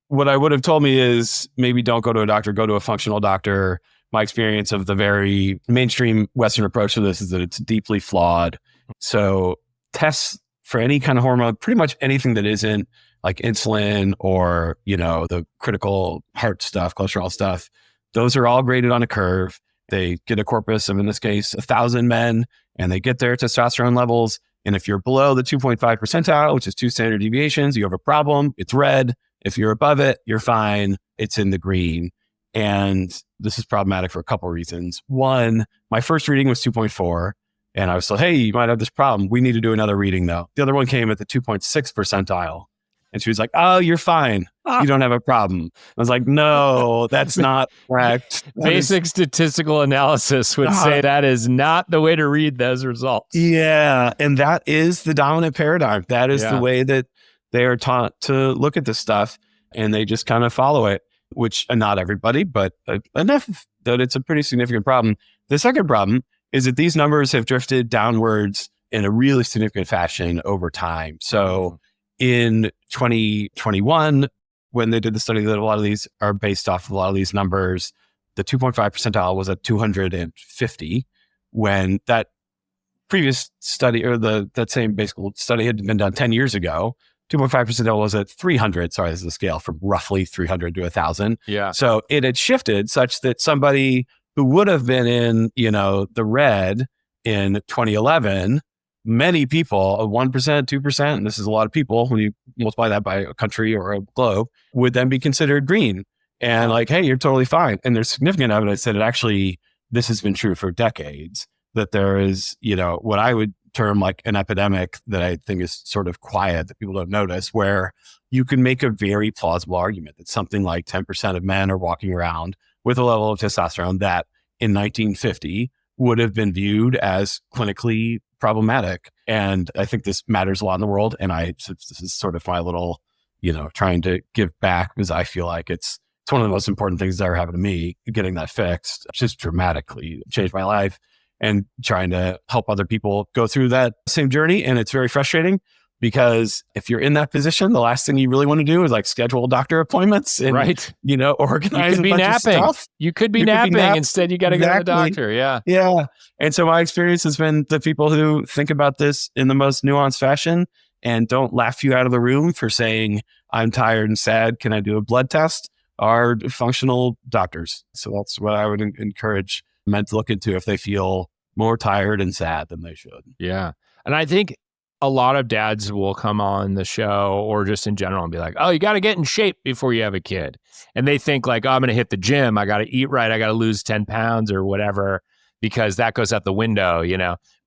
what I would have told me is maybe don't go to a doctor, go to a functional doctor. My experience of the very mainstream Western approach to this is that it's deeply flawed. So tests for any kind of hormone, pretty much anything that isn't like insulin or, the critical heart stuff, cholesterol stuff, those are all graded on a curve. They get a corpus of, in this case, 1,000 men, and they get their testosterone levels. And if you're below the 2.5 percentile, which is 2 standard deviations, you have a problem. It's red. If you're above it, you're fine. It's in the green. And this is problematic for a couple of reasons. One, my first reading was 2.4. And I was like, hey, you might have this problem. We need to do another reading though. The other one came at the 2.6 percentile. And she was like, oh, you're fine. You don't have a problem. I was like, no, that's not correct. Basic statistical analysis would say that is not the way to read those results. Yeah. And that is the dominant paradigm. That is the way that they are taught to look at this stuff. And they just kind of follow it, which not everybody, but enough that it's a pretty significant problem. The second problem is that these numbers have drifted downwards in a really significant fashion over time. So in 2021, when they did the study that a lot of these are based off of a lot of these numbers, the 2.5 percentile was at 250, when that previous study or that same basic study had been done 10 years ago. 2.5 percentile was at 300. Sorry, this is the scale from roughly 300 to 1,000. Yeah. So it had shifted such that somebody who would have been in, the red in 2011, many people, 1%, 2%, and this is a lot of people when you multiply that by a country or a globe, would then be considered green. And like, hey, you're totally fine. And there's significant evidence that this has been true for decades, that there is, what I would term like an epidemic that I think is sort of quiet that people don't notice, where you can make a very plausible argument that something like 10% of men are walking around with a level of testosterone that in 1950 would have been viewed as clinically problematic. And I think this matters a lot in the world. And this is sort of my little, trying to give back, because I feel like it's one of the most important things that ever happened to me, getting that fixed, just dramatically changed my life, and trying to help other people go through that same journey. And it's very frustrating because if you're in that position, the last thing you really want to do is like schedule doctor appointments and, organize you could be napping. Of stuff. You could be napping. Instead, you got to go to the doctor. Yeah. Yeah. And so my experience has been the people who think about this in the most nuanced fashion and don't laugh you out of the room for saying, I'm tired and sad. Can I do a blood test? Are functional doctors. So that's what I would encourage men to look into if they feel more tired and sad than they should. Yeah. And I think a lot of dads will come on the show or just in general and be like, oh, you got to get in shape before you have a kid. And they think like, oh, I'm going to hit the gym. I got to eat right. I got to lose 10 pounds or whatever, because that goes out the window,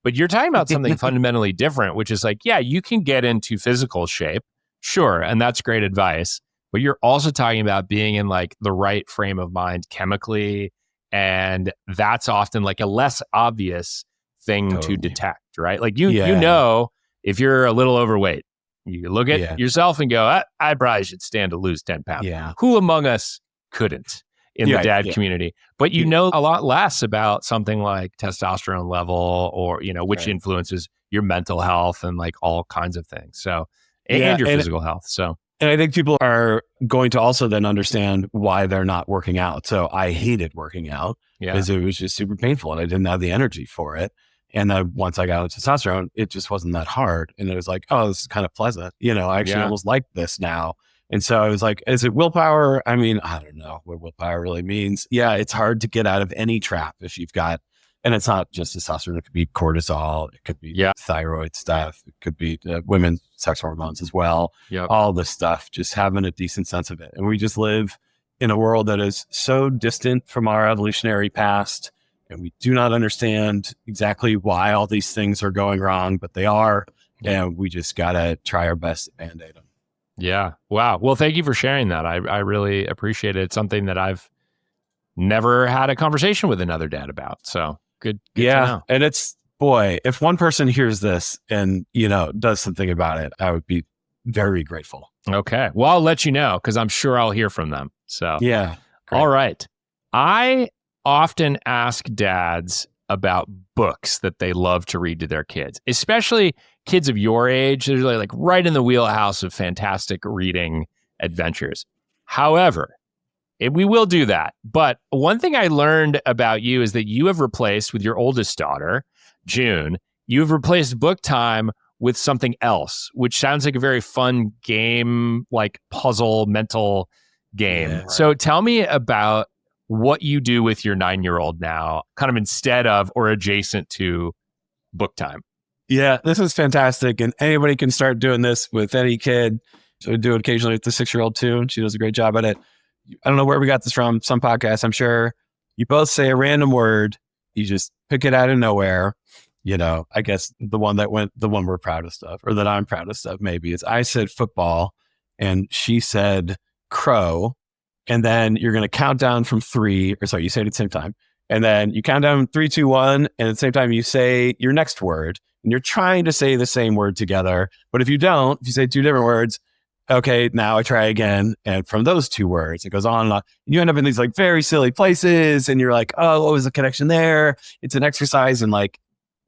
But you're talking about something fundamentally different, which is like, yeah, you can get into physical shape. Sure. And that's great advice. But you're also talking about being in like the right frame of mind chemically. And that's often like a less obvious thing to detect, right? Like you know, if you're a little overweight, you look at yourself and go, I probably should stand to lose 10 pounds. Yeah. Who among us couldn't in the dad community? But you know a lot less about something like testosterone level or, which influences your mental health and like all kinds of things. So, and your physical health. So. And I think people are going to also then understand why they're not working out. So I hated working out because it was just super painful and I didn't have the energy for it. And then once I got into testosterone, it just wasn't that hard. And it was like, oh, this is kind of pleasant. I actually almost like this now. And so I was like, is it willpower? I mean, I don't know what willpower really means. Yeah, it's hard to get out of any trap if you've got, and it's not just testosterone. It could be cortisol. It could be thyroid stuff. It could be women's sex hormones as well. All this stuff, just having a decent sense of it. And we just live in a world that is so distant from our evolutionary past. And we do not understand exactly why all these things are going wrong, but they are. And we just got to try our best to band-aid them. Yeah. Wow. Well, thank you for sharing that. I really appreciate it. It's something that I've never had a conversation with another dad about. So good to know. And it's, boy, if one person hears this and, does something about it, I would be very grateful. Okay. Well, I'll let you know because I'm sure I'll hear from them. So, yeah. Great. All right. I often ask dads about books that they love to read to their kids, especially kids of your age. They're like right in the wheelhouse of fantastic reading adventures. However, we will do that. But one thing I learned about you is that you have replaced, with your oldest daughter, June, you have replaced book time with something else, which sounds like a very fun game, like puzzle, mental game. Yeah, right. So tell me about what you do with your 9-year-old now, kind of instead of or adjacent to book time. Yeah, this is fantastic. And anybody can start doing this with any kid. So we do it occasionally with the 6-year-old too. And she does a great job at it. I don't know where we got this from, some podcast, I'm sure. You both say a random word. You just pick it out of nowhere. I guess the one we're proudest of, or that I'm proudest of maybe, is I said football and she said crow. And then you're going to count down from 3, or sorry, you say it at the same time. And then you count down 3, 2, 1. And at the same time, you say your next word. And you're trying to say the same word together. But if you don't, if you say 2 different words, okay, now I try again. And from those 2 words, it goes on and on. You end up in these like very silly places. And you're like, oh, what was the connection there? It's an exercise in like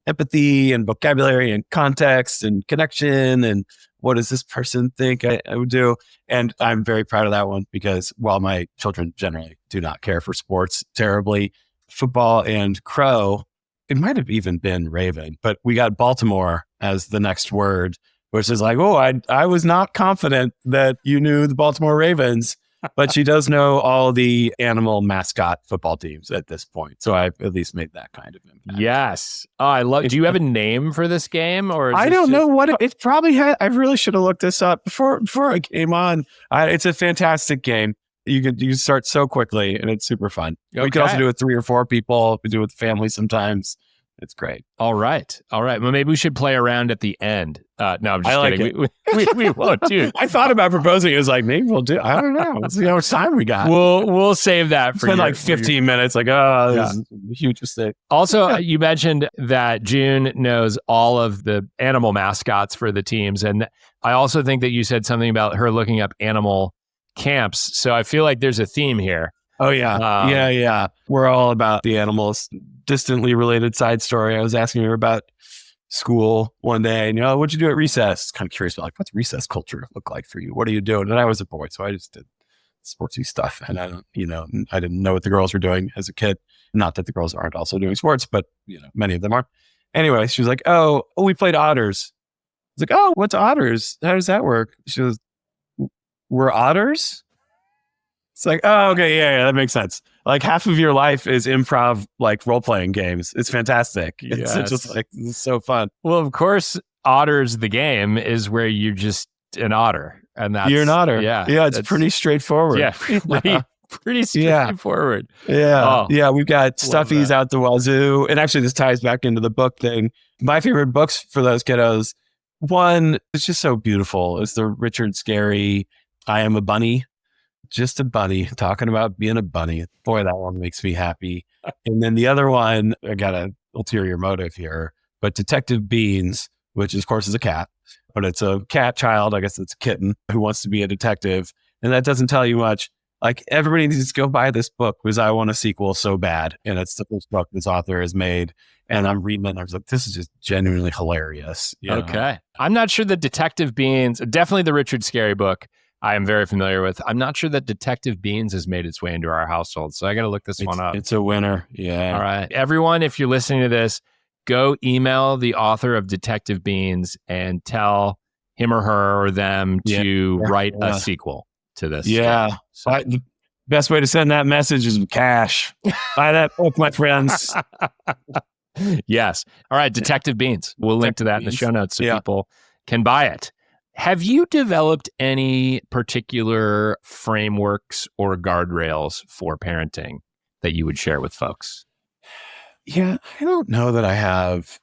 empathy and vocabulary and context and connection and what does this person think I would do? And I'm very proud of that one because while my children generally do not care for sports terribly, football and crow, it might have even been raven, but we got Baltimore as the next word, which is like, oh, I was not confident that you knew the Baltimore Ravens, but she does know all the animal mascot football teams at this point. So I've at least made that kind of impact. Yes. Oh, I love it. Do you have a name for this game? Or I don't know what it probably had. I really should have looked this up before I came on. It's a fantastic game. You can start so quickly and it's super fun. Okay. We can also do it with 3 or 4 people. We do it with family sometimes. It's great. All right. Well, maybe we should play around at the end. No, I'm just kidding. We won't do. I thought about proposing. It was like, maybe we'll do. I don't know. Let's see how much time we got. We'll save that for spend like 15 minutes. Like, oh, this is a huge mistake. Also, you mentioned that June knows all of the animal mascots for the teams. And I also think that you said something about her looking up animal camps. So I feel like there's a theme here. Oh, yeah. Yeah. We're all about the animals. Distantly related side story. I was asking her about school one day and, what'd you do at recess? Kind of curious about like, what's recess culture look like for you? What are you doing? And I was a boy, so I just did sportsy stuff. And I didn't know what the girls were doing as a kid. Not that the girls aren't also doing sports, but many of them are. Anyway, she was like, oh, we played otters. I was like, oh, what's otters? How does that work? She was, we're otters? It's like, oh, okay, yeah, that makes sense. Like half of your life is improv, like role-playing games. It's fantastic. It's just like, it's so fun. Well, of course, Otters, the game, is where you're just an otter. And you're an otter. Yeah, it's pretty straightforward. Yeah, pretty straightforward. Yeah, we've got stuffies out the wazoo. And actually, this ties back into the book thing. My favorite books for those kiddos, one, it's just so beautiful. It's the Richard Scarry, I Am a Bunny. Just a bunny, talking about being a bunny. Boy, that one makes me happy. And then the other one, I got an ulterior motive here, but Detective Beans, which of course is a cat, but it's a cat child. I guess it's a kitten who wants to be a detective. And that doesn't tell you much. Like everybody needs to go buy this book because I want a sequel so bad. And it's the first book this author has made. And I'm reading it and I was like, this is just genuinely hilarious. Okay. I'm not sure that Detective Beans, definitely the Richard Scarry book, I am very familiar with. I'm not sure that Detective Beans has made its way into our household. So I got to look this one up. It's a winner. Yeah. All right. Everyone, if you're listening to this, go email the author of Detective Beans and tell him or her or them to write a sequel to this. Yeah. So. The best way to send that message is with cash. Buy that book, my friends. Yes. All right. Detective Beans. We'll link to that in the show notes so people can buy it. Have you developed any particular frameworks or guardrails for parenting that you would share with folks? Yeah, I don't know that I have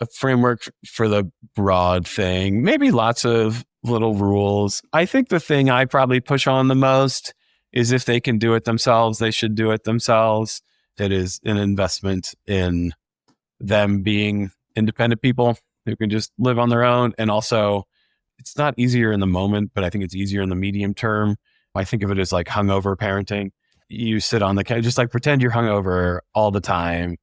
a framework for the broad thing. Maybe lots of little rules. I think the thing I probably push on the most is if they can do it themselves, they should do it themselves. It is an investment in them being independent people who can just live on their own. And also, it's not easier in the moment, but I think it's easier in the medium term. I think of it as like hungover parenting. You sit on the couch, just like pretend you're hungover all the time.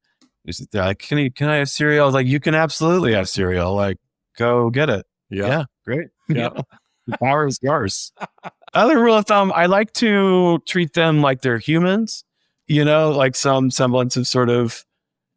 They're like, can I have cereal? I was like, you can absolutely have cereal. Like, go get it. Yeah, great. Yeah. The power is yours. Other rule of thumb, I like to treat them like they're humans, like some semblance of sort of,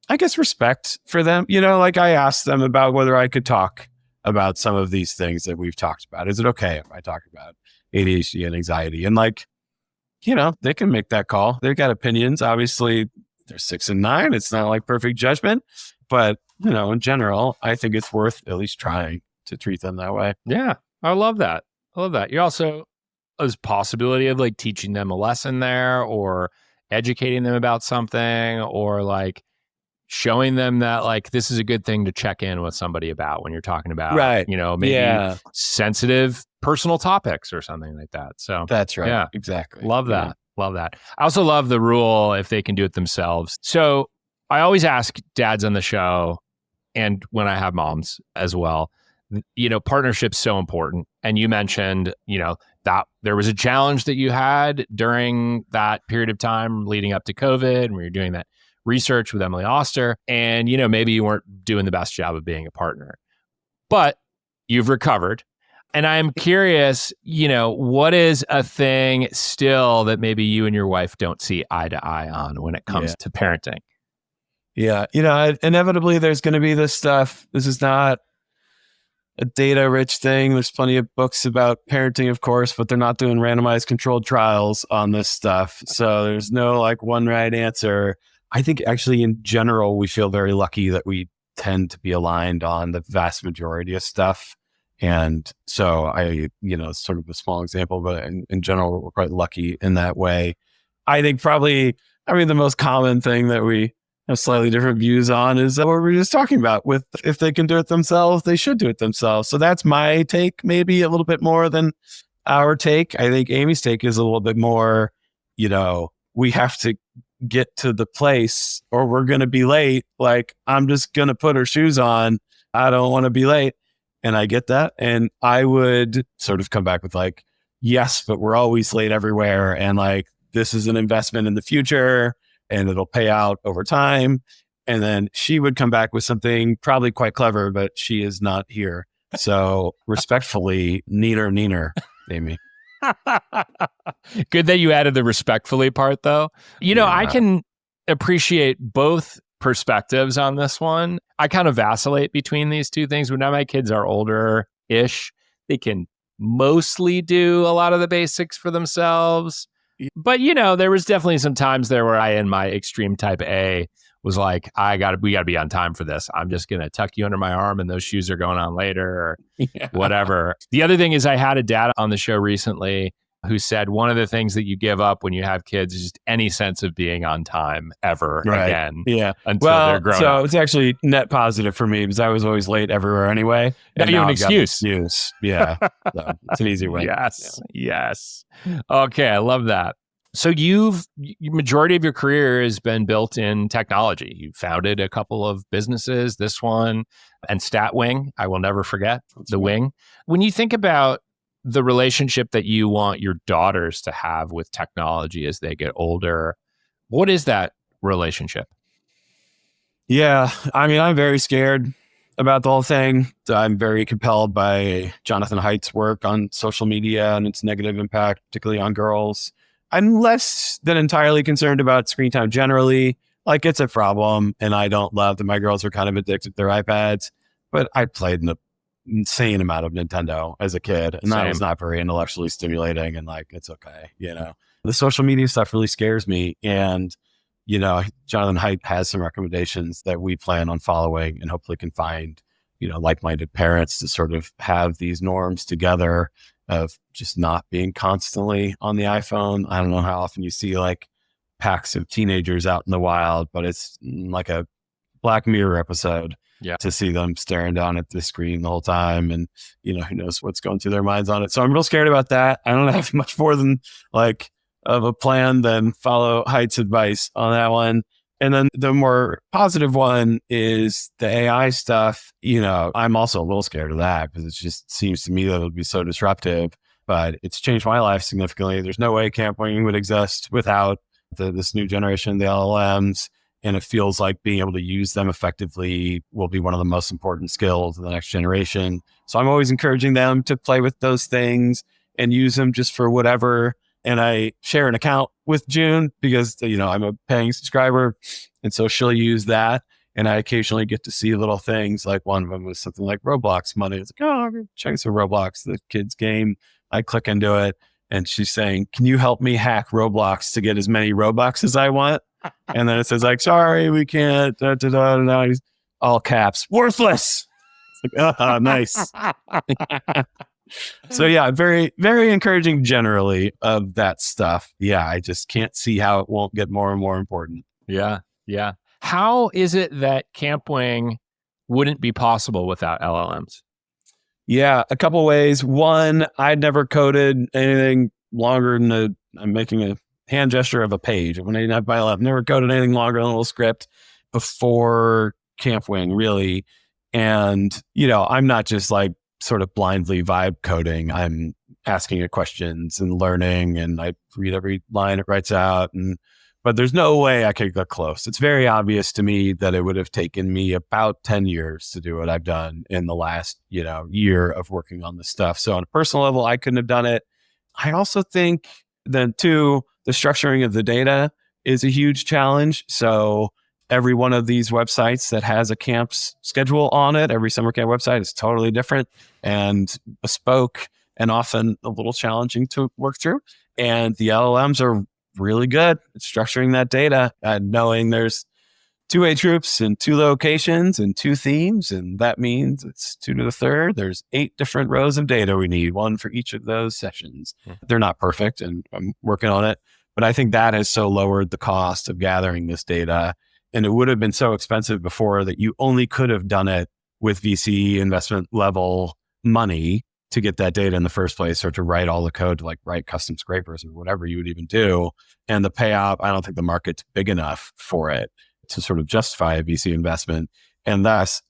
I guess, respect for them. Like I asked them about whether I could talk about some of these things that we've talked about. Is it okay if I talk about ADHD and anxiety? And they can make that call. They've got opinions. Obviously, they're 6 and 9. It's not like perfect judgment, but in general, I think it's worth at least trying to treat them that way. Yeah, I love that. You also, there's possibility of like teaching them a lesson there, or educating them about something, or like showing them that like this is a good thing to check in with somebody about when you're talking about, maybe sensitive personal topics or something like that. So that's right. Yeah, exactly. Love that. Love that. I also love the rule if they can do it themselves. So I always ask dads on the show, and when I have moms as well, partnership's so important. And you mentioned, that there was a challenge that you had during that period of time leading up to COVID, when you're doing that research with Emily Oster, and, maybe you weren't doing the best job of being a partner, but you've recovered. And I'm curious, what is a thing still that maybe you and your wife don't see eye to eye on when it comes to parenting? Yeah. Inevitably there's going to be this stuff. This is not a data rich thing. There's plenty of books about parenting, of course, but they're not doing randomized controlled trials on this stuff. So there's no like one right answer. I think actually in general, we feel very lucky that we tend to be aligned on the vast majority of stuff. And so sort of a small example, but in general, we're quite lucky in that way. I think probably, the most common thing that we have slightly different views on is what we were just talking about with, if they can do it themselves, they should do it themselves. So that's my take, maybe a little bit more than our take. I think Amy's take is a little bit more, we have to get to the place or we're going to be late. Like, I'm just going to put her shoes on. I don't want to be late. And I get that. And I would sort of come back with like, yes, but we're always late everywhere. And like, this is an investment in the future and it'll pay out over time. And then she would come back with something probably quite clever, but she is not here. So respectfully, neener, Amy. Good that you added the respectfully part though. I can appreciate both perspectives on this one. I kind of vacillate between these two things. When now my kids are older-ish, they can mostly do a lot of the basics for themselves. But, there was definitely some times there where I, in my extreme type A, was like, we got to be on time for this. I'm just going to tuck you under my arm and those shoes are going on later or whatever. The other thing is I had a dad on the show recently who said one of the things that you give up when you have kids is just any sense of being on time ever again. Yeah. Until they're grown up. It's actually net positive for me because I was always late everywhere anyway. Now you have an excuse. Yeah. So it's an easy way. Yes. Okay. I love that. So majority of your career has been built in technology. You founded a couple of businesses, this one and Statwing. I will never forget the wing. When you think about the relationship that you want your daughters to have with technology as they get older, what is that relationship? Yeah. I'm very scared about the whole thing. I'm very compelled by Jonathan Haidt's work on social media and its negative impact, particularly on girls. I'm less than entirely concerned about screen time generally. like it's a problem, and I don't love that my girls are kind of addicted to their iPads, but I played an insane amount of Nintendo as a kid, and that was not very intellectually stimulating, and like, it's okay. The social media stuff really scares me. And, Jonathan Haidt has some recommendations that we plan on following, and hopefully can find, like-minded parents to sort of have these norms together of just not being constantly on the iPhone. I don't know how often you see like packs of teenagers out in the wild, but it's like a Black Mirror episode to see them staring down at the screen the whole time. And, who knows what's going through their minds on it. So I'm real scared about that. I don't have much more than like of a plan than follow Height's advice on that one. And then the more positive one is the AI stuff. I'm also a little scared of that because it just seems to me that it would be so disruptive, but it's changed my life significantly. There's no way Campwing would exist without this new generation, the LLMs. And it feels like being able to use them effectively will be one of the most important skills of the next generation. So I'm always encouraging them to play with those things and use them just for whatever. And I share an account with June because, I'm a paying subscriber. And so she'll use that. And I occasionally get to see little things. Like one of them was something like Roblox money. It's like, oh, I'm checking some Roblox, the kids' game. I click into it. And she's saying, can you help me hack Roblox to get as many Robux as I want? And then it says like, sorry, we can't. All caps, worthless. It's like, nice. So yeah, very, very encouraging generally of that stuff. Yeah, I just can't see how it won't get more and more important. Yeah. How is it that Campwing wouldn't be possible without LLMs? Yeah, a couple ways. One, I'd never coded anything longer than I'm making a hand gesture of a page. When I didn't have my lab, never coded anything longer than a little script before Campwing, really. And, I'm not just like sort of blindly vibe coding. I'm asking it questions and learning, and I read every line it writes out. But there's no way I could get close. It's very obvious to me that it would have taken me about 10 years to do what I've done in the last, year of working on this stuff. So on a personal level, I couldn't have done it. I also think then too, the structuring of the data is a huge challenge. So every one of these websites that has a camp's schedule on it, every Summercamp website is totally different and bespoke and often a little challenging to work through. And the LLMs are really good at structuring that data and knowing there's 2 age groups and 2 locations and 2 themes. And that means it's 2 to the third. There's 8 different rows of data we need, 1 for each of those sessions. They're not perfect and I'm working on it, but I think that has so lowered the cost of gathering this data. And it would have been so expensive before that you only could have done it with VC investment level money to get that data in the first place, or to write all the code to like write custom scrapers or whatever you would even do. And the payoff, I don't think the market's big enough for it to sort of justify a VC investment. And thus,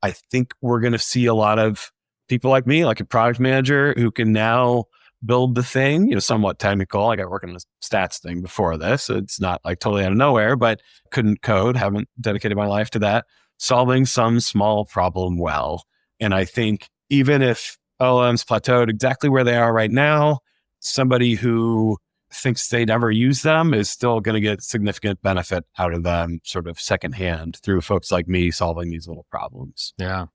I think we're going to see a lot of people like me, like a product manager who can now build the thing, somewhat technical. I got working on a stats thing before this. So it's not like totally out of nowhere, but couldn't code, haven't dedicated my life to that, solving some small problem well. And I think even if LLMs plateaued exactly where they are right now, somebody who thinks they never use them is still going to get significant benefit out of them sort of secondhand through folks like me solving these little problems. Yeah.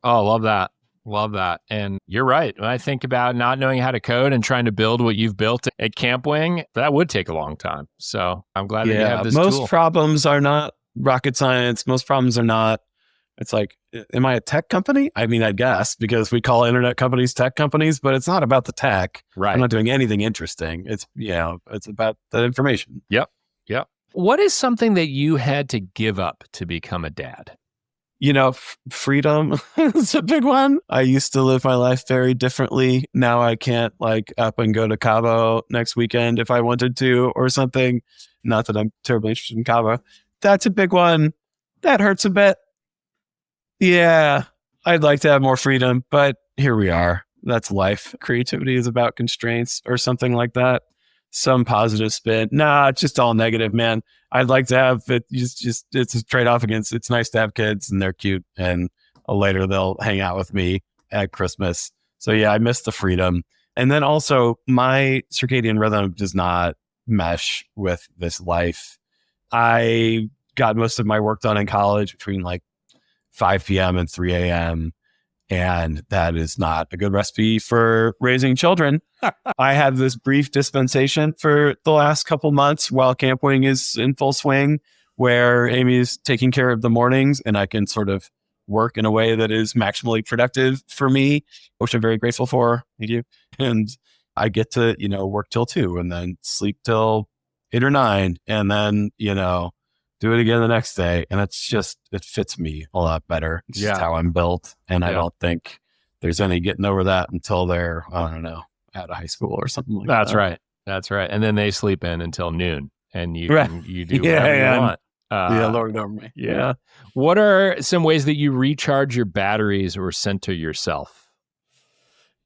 Oh, love that. Love that. And you're right. When I think about not knowing how to code and trying to build what you've built at Campwing, that would take a long time. So I'm glad that you have this most tool. problems are not rocket science. Most problems are not. It's like, am I a tech company? I mean, I guess, because we call internet companies tech companies, but it's not about the tech. Right. I'm not doing anything interesting. It's, it's about the information. Yep. What is something that you had to give up to become a dad? Freedom is a big one. I used to live my life very differently. Now I can't like up and go to Cabo next weekend if I wanted to or something. Not that I'm terribly interested in Cabo. That's a big one. That hurts a bit. Yeah, I'd like to have more freedom, but here we are. That's life. Creativity is about constraints or something like that. Some positive spin. Nah, it's just all negative, man. I'd like to have it. Just it's a trade-off against. It's nice to have kids and they're cute, and later they'll hang out with me at Christmas. So yeah, I miss the freedom. And then also my circadian rhythm does not mesh with this life. I got most of my work done in college between like 5 p.m. and 3 a.m. And that is not a good recipe for raising children. I had this brief dispensation for the last couple months while Campwing is in full swing, where Amy is taking care of the mornings and I can sort of work in a way that is maximally productive for me, which I'm very grateful for. Thank you. And I get to, work till 2 and then sleep till 8 or 9 and then, do it again the next day. And it fits me a lot better. It's just how I'm built. And I don't think there's any getting over that until they're, I don't know, out of high school or something like that. That's right. That's right. And then they sleep in until noon and you do whatever you want. Lord over me. Yeah. What are some ways that you recharge your batteries or center yourself?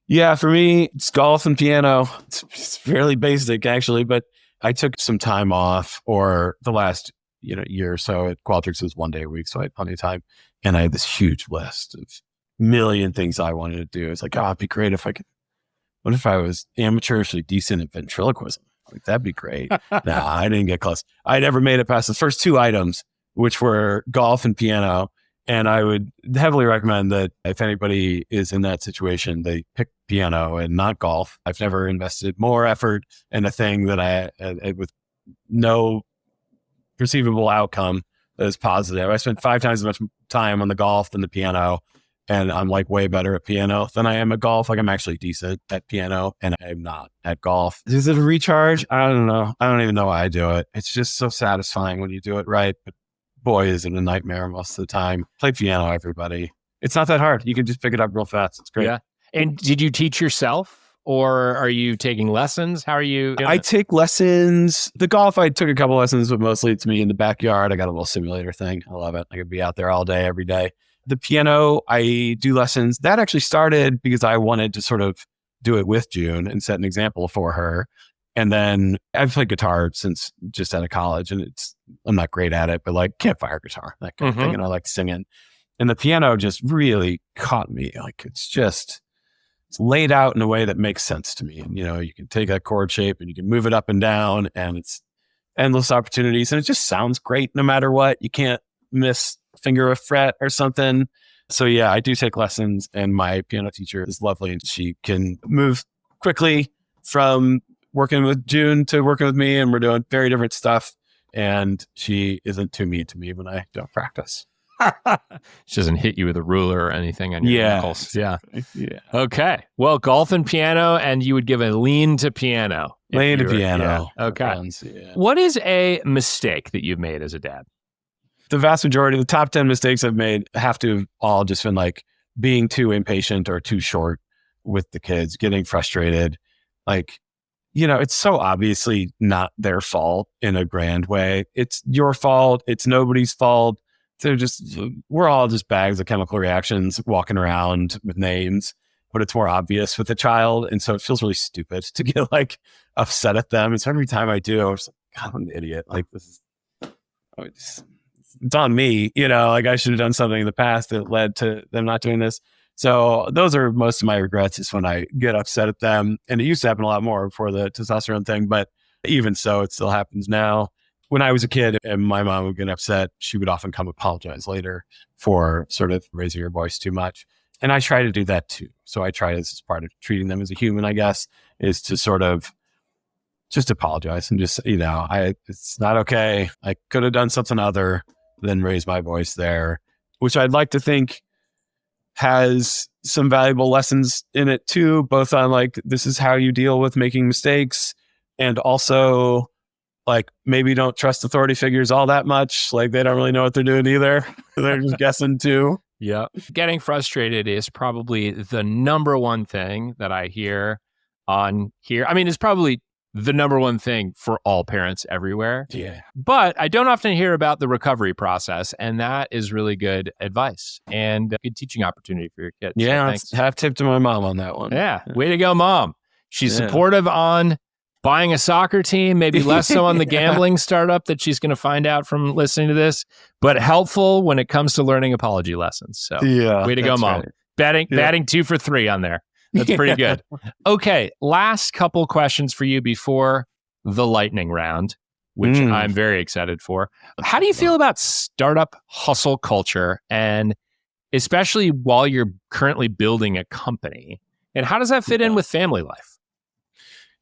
Yeah, for me, it's golf and piano. It's fairly basic, actually, but I took some time off, or the last year or so at Qualtrics was 1 day a week, so I had plenty of time. And I had this huge list of million things I wanted to do. It's like, it'd be great if I could. What if I was amateurishly decent at ventriloquism? Like, that'd be great. Nah, I didn't get close. I never made it past the first 2 items, which were golf and piano. And I would heavily recommend that if anybody is in that situation, they pick piano and not golf. I've never invested more effort in a thing that I with no perceivable outcome that is positive. I spent 5 times as much time on the golf than the piano, and I'm like way better at piano than I am at golf. Like, I'm actually decent at piano and I'm not at golf. Is it a recharge? I don't know. I don't even know why I do it. It's just so satisfying when you do it right. But boy, is it a nightmare most of the time. Play piano, everybody. It's not that hard. You can just pick it up real fast. It's great. Yeah. And did you teach yourself? Or are you taking lessons? How are you doing I take lessons. The golf, I took a couple lessons, but mostly it's me in the backyard. I got a little simulator thing. I love it. I could be out there all day, every day. The piano, I do lessons. That actually started because I wanted to sort of do it with June and set an example for her. And then I've played guitar since just out of college, and I'm not great at it, but like campfire guitar, that kind of thing. And I like singing. And the piano just really caught me. Like, it's laid out in a way that makes sense to me. And, you can take that chord shape and you can move it up and down, and it's endless opportunities. And it just sounds great no matter what. You can't miss finger a fret or something. So yeah, I do take lessons, and my piano teacher is lovely, and she can move quickly from working with June to working with me, and we're doing very different stuff. And she isn't too mean to me when I don't practice. She doesn't hit you with a ruler or anything on your knuckles. Exactly. Yeah. Okay. Well, golf and piano, and you would give a lean to piano. Lean to piano. Yeah. Okay. What is a mistake that you've made as a dad? The vast majority of the top 10 mistakes I've made have to have all just been like being too impatient or too short with the kids, getting frustrated. Like, it's so obviously not their fault in a grand way. It's your fault. It's nobody's fault. We're all just bags of chemical reactions walking around with names, but it's more obvious with a child. And so it feels really stupid to get like upset at them. And so every time I do, I'm just like, God, I'm an idiot. Like, it's on me, like I should have done something in the past that led to them not doing this. So those are most of my regrets, is when I get upset at them. And it used to happen a lot more before the testosterone thing, but even so, it still happens now. When I was a kid and my mom would get upset, she would often come apologize later for sort of raising her voice too much. And I try to do that too. So I try, as part of treating them as a human, I guess, is to sort of just apologize and just, it's not okay. I could have done something other than raise my voice there, which I'd like to think has some valuable lessons in it too, both on like, this is how you deal with making mistakes, and also like, maybe don't trust authority figures all that much. Like, they don't really know what they're doing either. They're just guessing too. Yeah. Getting frustrated is probably the number one thing that I hear on here. I mean, it's probably the number one thing for all parents everywhere. Yeah. But I don't often hear about the recovery process, and that is really good advice and a good teaching opportunity for your kids. Yeah. So have tip to my mom on that one. Yeah. Way to go, Mom. She's supportive on buying a soccer team, maybe less so on the gambling startup that she's going to find out from listening to this, but helpful when it comes to learning apology lessons. So way to go, Mom. Right. Batting 2 for 3 on there. That's pretty good. Okay, last couple questions for you before the lightning round. which I'm very excited for. How do you feel about startup hustle culture, and especially while you're currently building a company? And how does that fit in with family life?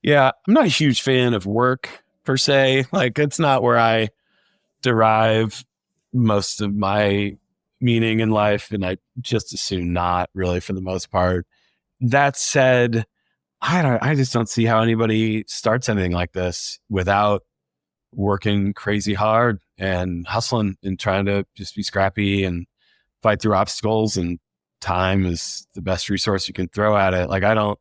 Yeah, I'm not a huge fan of work per se. Like, it's not where I derive most of my meaning in life, and I just assume not really for the most part. That said, I just don't see how anybody starts anything like this without working crazy hard and hustling and trying to just be scrappy and fight through obstacles. And time is the best resource you can throw at it. Like, I don't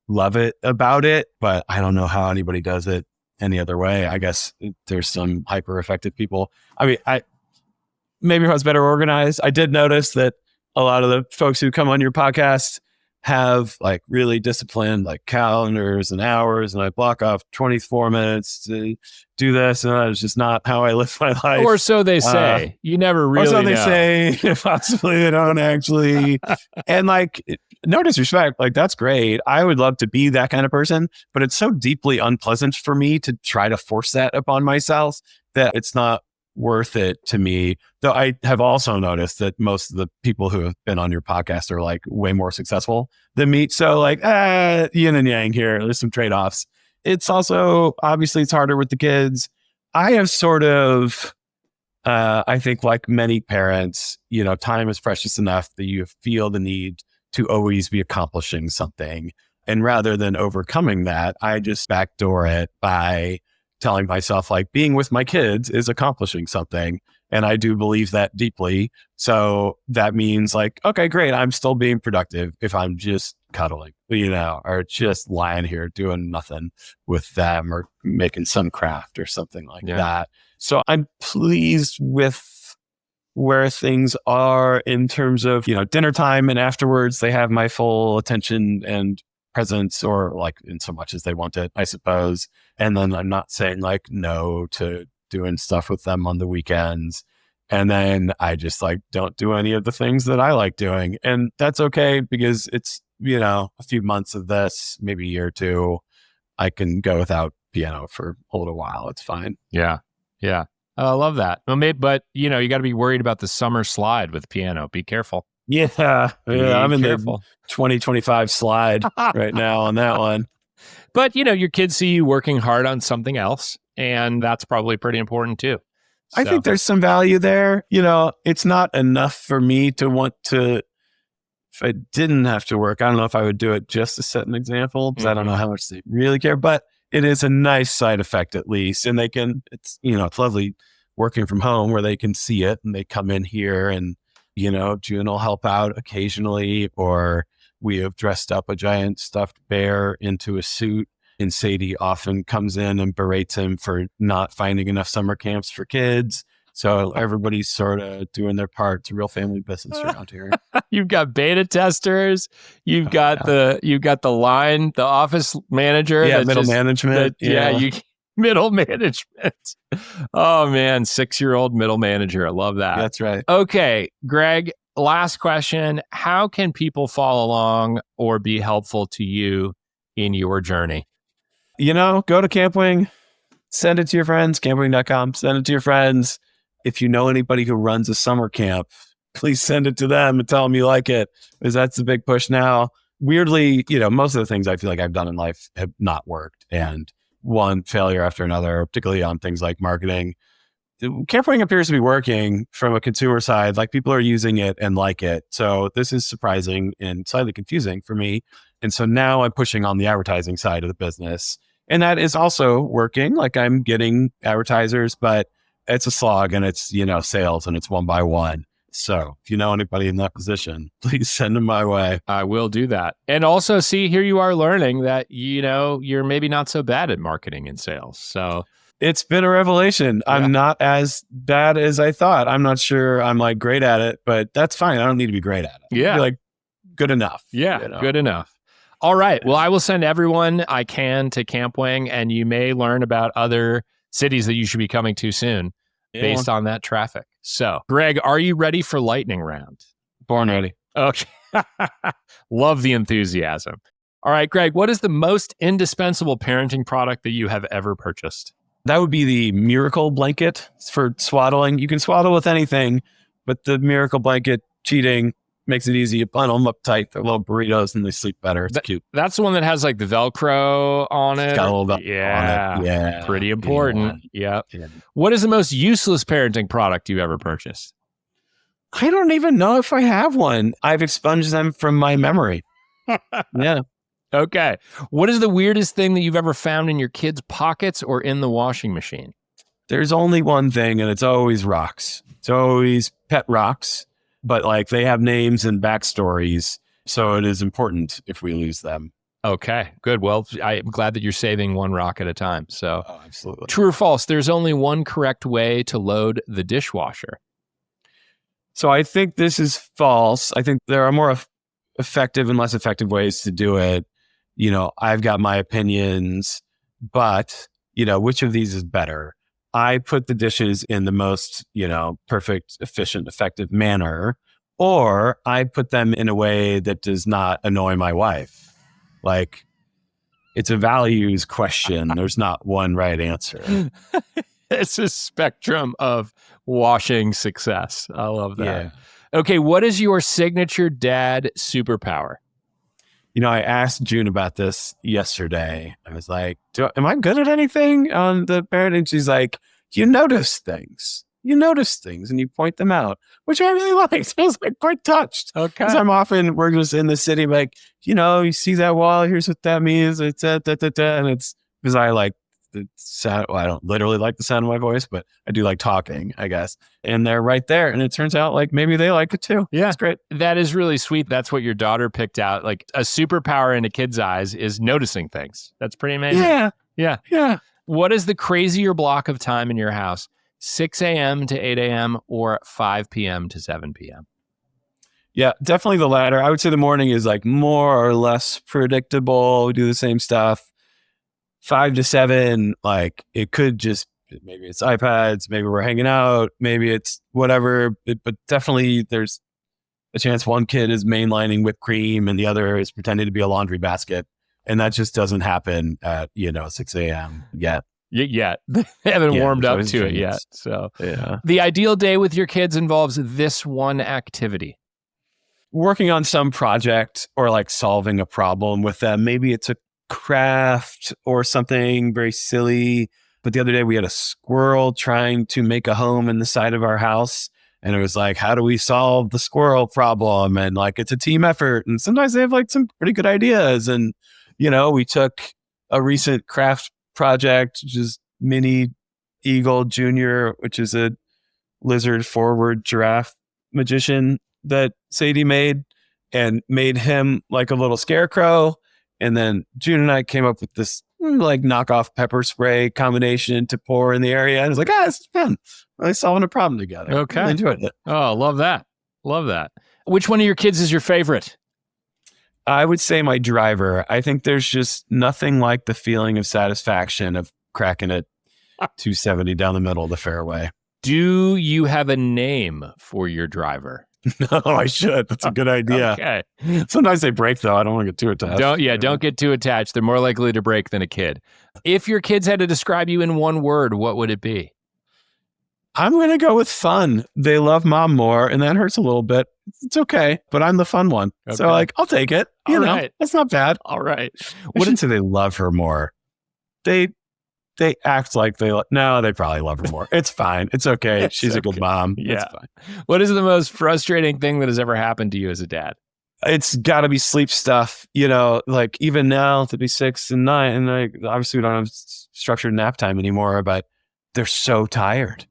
love it about it, but I don't know how anybody does it any other way. I guess there's some hyper effective people. I mean, maybe if I was better organized. I did notice that a lot of the folks who come on your podcast have like really disciplined like calendars and hours, and I block off 24 minutes to do this, and that is just not how I live my life. Or so they say. You never really know. Or so they say. Possibly they don't actually. And like, no disrespect, like that's great. I would love to be that kind of person, but it's so deeply unpleasant for me to try to force that upon myself that it's not worth it to me. Though I have also noticed that most of the people who have been on your podcast are like way more successful than me. So like, yin and yang here. There's some trade-offs. It's also, obviously it's harder with the kids. I have sort of, I think like many parents, time is precious enough that you feel the need to always be accomplishing something. And rather than overcoming that, I just backdoor it by telling myself like being with my kids is accomplishing something. And I do believe that deeply. So that means like, okay, great. I'm still being productive if I'm just cuddling, or just lying here doing nothing with them or making some craft or something like that. So I'm pleased with where things are in terms of, dinner time and afterwards they have my full attention and presence, or like in so much as they want it, I suppose. And then I'm not saying like no to doing stuff with them on the weekends. And then I just like don't do any of the things that I like doing. And that's okay because it's, a few months of this, maybe a year or two, I can go without piano for a little while. It's fine. Yeah. Yeah. I love that. Well, but you got to be worried about the summer slide with piano. Be careful. Yeah. I'm in the 2025 slide right now on that one. But, your kids see you working hard on something else, and that's probably pretty important too. I think there's some value there. It's not enough for me to want to, if I didn't have to work, I don't know if I would do it just to set an example, because I don't know how much they really care, but it is a nice side effect at least. And it's lovely working from home where they can see it and they come in here and, June will help out occasionally, or we have dressed up a giant stuffed bear into a suit, and Sadie often comes in and berates him for not finding enough summer camps for kids. So everybody's sort of doing their part. It's a real family business around here. You've got beta testers. You've got the office manager. Yeah, middle management. Middle management. Oh man, 6-year-old middle manager. I love that. That's right. Okay, Greg, last question. How can people follow along or be helpful to you in your journey? Go to Campwing, send it to your friends, campwing.com, send it to your friends. If you know anybody who runs a summer camp, please send it to them and tell them you like it, because that's the big push now. Weirdly, most of the things I feel like I've done in life have not worked, and one failure after another, particularly on things like marketing. Campwing appears to be working from a consumer side, like people are using it and like it. So this is surprising and slightly confusing for me. And so now I'm pushing on the advertising side of the business. And that is also working. Like I'm getting advertisers, but it's a slog, and it's, sales, and it's one by one. So if you know anybody in that position, please send them my way. I will do that. And also, see, here you are learning that, you're maybe not so bad at marketing and sales. So it's been a revelation. Yeah. I'm not as bad as I thought. I'm not sure I'm like great at it, but that's fine. I don't need to be great at it. Yeah. Like good enough. Yeah. Good enough. All right. Well, I will send everyone I can to Campwing, and you may learn about other cities that you should be coming to soon based on that traffic. So, Greg, are you ready for lightning round? Born ready. Okay. Love the enthusiasm. All right, Greg, what is the most indispensable parenting product that you have ever purchased? That would be the miracle blanket for swaddling. You can swaddle with anything, but the miracle blanket cheating makes it easy. You bundle them up tight. They're little burritos and they sleep better. It's cute. That's the one that has like the Velcro on it. It's got a little Velcro on it. Yeah. Pretty important. Yeah. What is the most useless parenting product you ever purchased? I don't even know if I have one. I've expunged them from my memory. Yeah. Okay. What is the weirdest thing that you've ever found in your kids' pockets or in the washing machine? There's only one thing, and it's always rocks. It's always pet rocks, but like they have names and backstories. So it is important if we lose them. Okay, good. Well, I'm glad that you're saving one rock at a time. So, absolutely. True or false, there's only one correct way to load the dishwasher. So I think this is false. I think there are more effective and less effective ways to do it. I've got my opinions, but, which of these is better? I put the dishes in the most, perfect, efficient, effective manner, or I put them in a way that does not annoy my wife. Like, it's a values question. There's not one right answer. It's a spectrum of washing success. I love that. Yeah. Okay, what is your signature dad superpower? I asked June about this yesterday. I was like, am I good at anything on the parenting? She's like, you notice things and you point them out, which I really liked. I was like quite touched. Okay. Because we're just in the city, like, you see that wall, here's what that means. It's and it's because I like the sound. Well, I don't literally like the sound of my voice, but I do like talking, I guess. And they're right there. And it turns out like maybe they like it too. Yeah. It's great. That is really sweet. That's what your daughter picked out. Like a superpower in a kid's eyes is noticing things. That's pretty amazing. Yeah. What is the crazier block of time in your house? 6 a.m. to 8 a.m. or 5 p.m. to 7 p.m.? Yeah, definitely the latter. I would say the morning is like more or less predictable. We do the same stuff. 5 to 7, like it could just, maybe it's iPads, maybe we're hanging out, maybe it's whatever. But definitely there's a chance one kid is mainlining whipped cream and the other is pretending to be a laundry basket. And that just doesn't happen at, 6 a.m. yet. Yet. They haven't warmed up to it yet. So the ideal day with your kids involves this one activity. Working on some project or like solving a problem with them. Maybe it's a craft or something very silly. But the other day we had a squirrel trying to make a home in the side of our house. And it was like, how do we solve the squirrel problem? And like, it's a team effort. And sometimes they have like some pretty good ideas. And, we took a recent craft project, which is Mini Eagle Jr., which is a lizard forward giraffe magician that Sadie made, and made him like a little scarecrow. And then June and I came up with this like knockoff pepper spray combination to pour in the area. And I was like, it's fun. We're solving a problem together. Okay. I enjoyed it. Oh, love that. Love that. Which one of your kids is your favorite? I would say my driver. I think there's just nothing like the feeling of satisfaction of cracking it 270 down the middle of the fairway. Do you have a name for your driver? No, I should. That's a good idea. Okay. Sometimes they break though. I don't want to get too attached. Don't get too attached. They're more likely to break than a kid. If your kids had to describe you in one word, what would it be? I'm going to go with fun. They love mom more, and that hurts a little bit. It's okay, but I'm the fun one. Okay. So I'll take it. You know, that's not bad. All right. I shouldn't say they love her more. They act like they probably love her more. It's fine. It's okay. She's a good mom. Yeah. It's fine. What is the most frustrating thing that has ever happened to you as a dad? It's got to be sleep stuff. Like even now to be 6 and 9, and obviously we don't have structured nap time anymore, but they're so tired,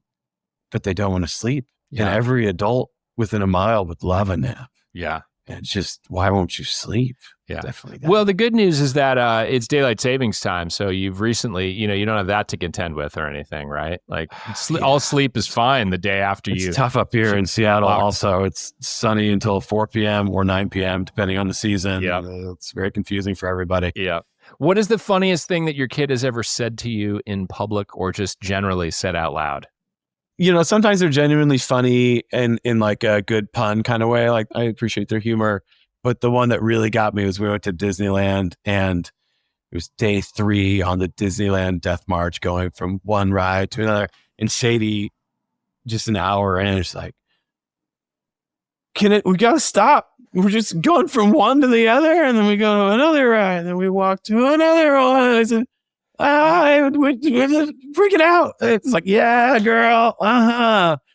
but they don't want to sleep. Yeah. And every adult within a mile would love a nap. Yeah. And it's just, why won't you sleep? Yeah. Definitely. Well, the good news is that it's daylight savings time. So you've recently, you don't have that to contend with or anything, right? Like all sleep is fine the day after It's tough up here in Seattle. Also, it's sunny until 4 p.m. or 9 p.m., depending on the season. Yeah. It's very confusing for everybody. Yeah. What is the funniest thing that your kid has ever said to you in public or just generally said out loud? Sometimes they're genuinely funny and in like a good pun kind of way. Like I appreciate their humor. But the one that really got me was we went to Disneyland and It was day 3 on the Disneyland Death March, going from one ride to another. And Sadie, just an hour in, it's like, we got to stop. We're just going from one to the other, and then we go to another ride, and then we walk to another one. I said, we're freaking out. It's like, yeah, girl.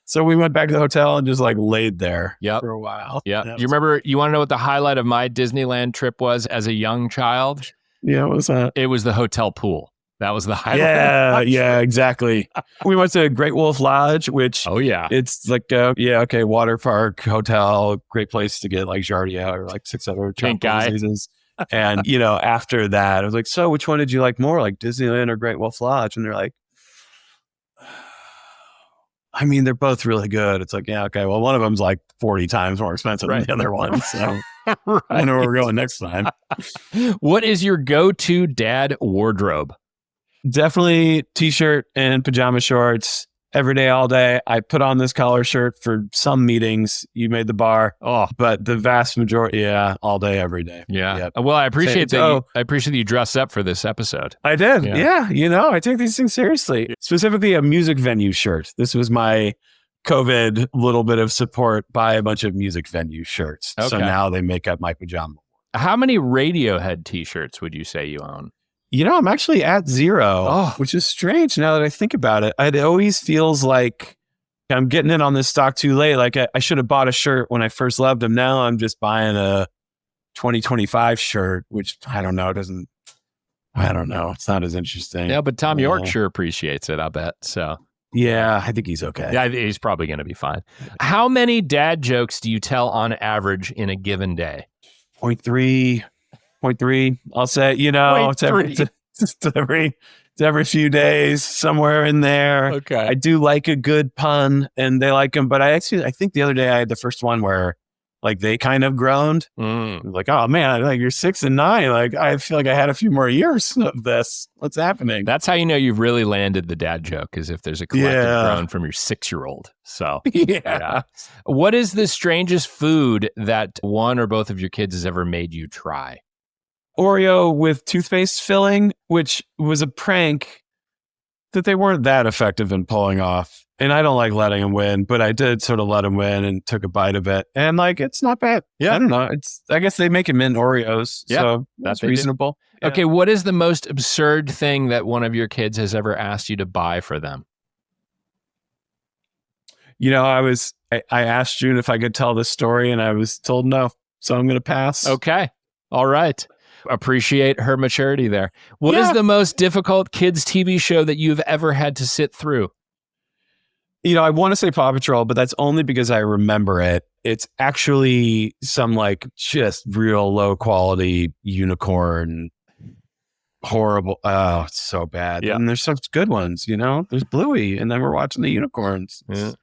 So we went back to the hotel and just like laid there for a while. Yeah. You want to know what the highlight of my Disneyland trip was as a young child? Yeah, what was that? It was the hotel pool. That was the highlight. Yeah, exactly. We went to Great Wolf Lodge, which it's like water park, hotel, great place to get like Giardia or like 6 other diseases. And after that, I was like, so which one did you like more, like Disneyland or Great Wolf Lodge? And they're like, I mean, they're both really good. It's like, yeah, okay, well, one of them's like 40 times more expensive than the other one. So I know where we're going next time. What is your go-to dad wardrobe? Definitely t-shirt and pajama shorts every day, all day. I put on this collar shirt for some meetings. You made the bar. But the vast majority, all day, every day. Yeah. Yep. Well, I appreciate that. I appreciate that you dressed up for this episode. I did. Yeah. I take these things seriously. Specifically, a music venue shirt. This was my COVID little bit of support. Buy a bunch of music venue shirts. Okay. So now they make up my pajama. How many Radiohead t-shirts would you say you own? I'm actually at 0, which is strange now that I think about it. It always feels like I'm getting in on this stock too late. Like I should have bought a shirt when I first loved them. Now I'm just buying a 2025 shirt, which I don't know. It's not as interesting. Yeah, but Tom York sure appreciates it, I bet. So yeah, I think he's okay. Yeah, he's probably going to be fine. How many dad jokes do you tell on average in a given day? 0.3, I'll say, it's every few days, somewhere in there. Okay. I do like a good pun and they like them, but I think the other day I had the first one where like they kind of groaned. Like, oh man, like you're 6 and 9. Like I feel like I had a few more years of this. What's happening? That's how you know you've really landed the dad joke, is if there's a collective groan from your 6-year-old. So yeah. What is the strangest food that one or both of your kids has ever made you try? Oreo with toothpaste filling, which was a prank that they weren't that effective in pulling off. And I don't like letting them win, but I did sort of let them win and took a bite of it. And like, it's not bad. Yeah. I don't know. I guess they make them in Oreos. Yeah, so that's reasonable. Yeah. Okay. What is the most absurd thing that one of your kids has ever asked you to buy for them? I asked June if I could tell this story and I was told no. So I'm going to pass. Okay. All right. Appreciate her maturity there. What is the most difficult kids TV show that you've ever had to sit through? I want to say Paw Patrol, but that's only because I remember it. It's actually some like just real low quality unicorn, horrible. Oh, it's so bad. Yeah. And there's some good ones, there's Bluey, and then we're watching the unicorns. It's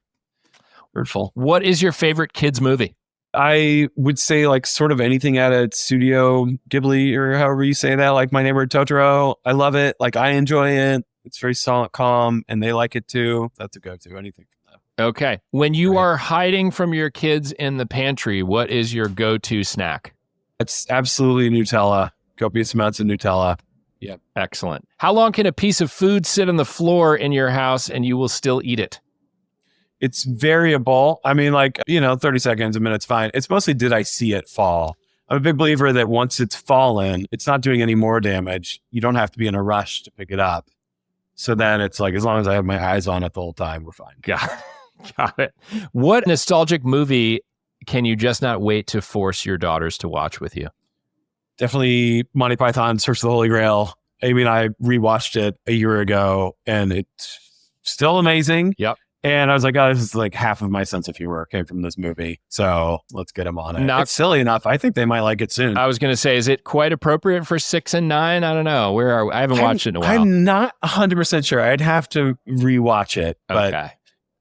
hurtful. What is your favorite kids movie? I would say like sort of anything out of Studio Ghibli or however you say that, like My Neighbor Totoro. I love it. Like I enjoy it. It's very solid, calm, and they like it too. That's a go-to, anything from them. Okay. When you are hiding from your kids in the pantry, what is your go-to snack? It's absolutely Nutella. Copious amounts of Nutella. Yeah. Excellent. How long can a piece of food sit on the floor in your house and you will still eat it? It's variable. I mean, 30 seconds, a minute's fine. It's mostly, did I see it fall? I'm a big believer that once it's fallen, it's not doing any more damage. You don't have to be in a rush to pick it up. So then it's like, as long as I have my eyes on it the whole time, we're fine. Got it. What nostalgic movie can you just not wait to force your daughters to watch with you? Definitely Monty Python, Search for the Holy Grail. Amy and I rewatched it a year ago and it's still amazing. Yep. And I was like, oh, this is like half of my sense of humor came from this movie. So let's get them on it. It's silly enough. I think they might like it soon. I was going to say, is it quite appropriate for 6 and 9? I don't know. Where are we? I haven't watched it in a while. I'm not 100% sure. I'd have to rewatch it. But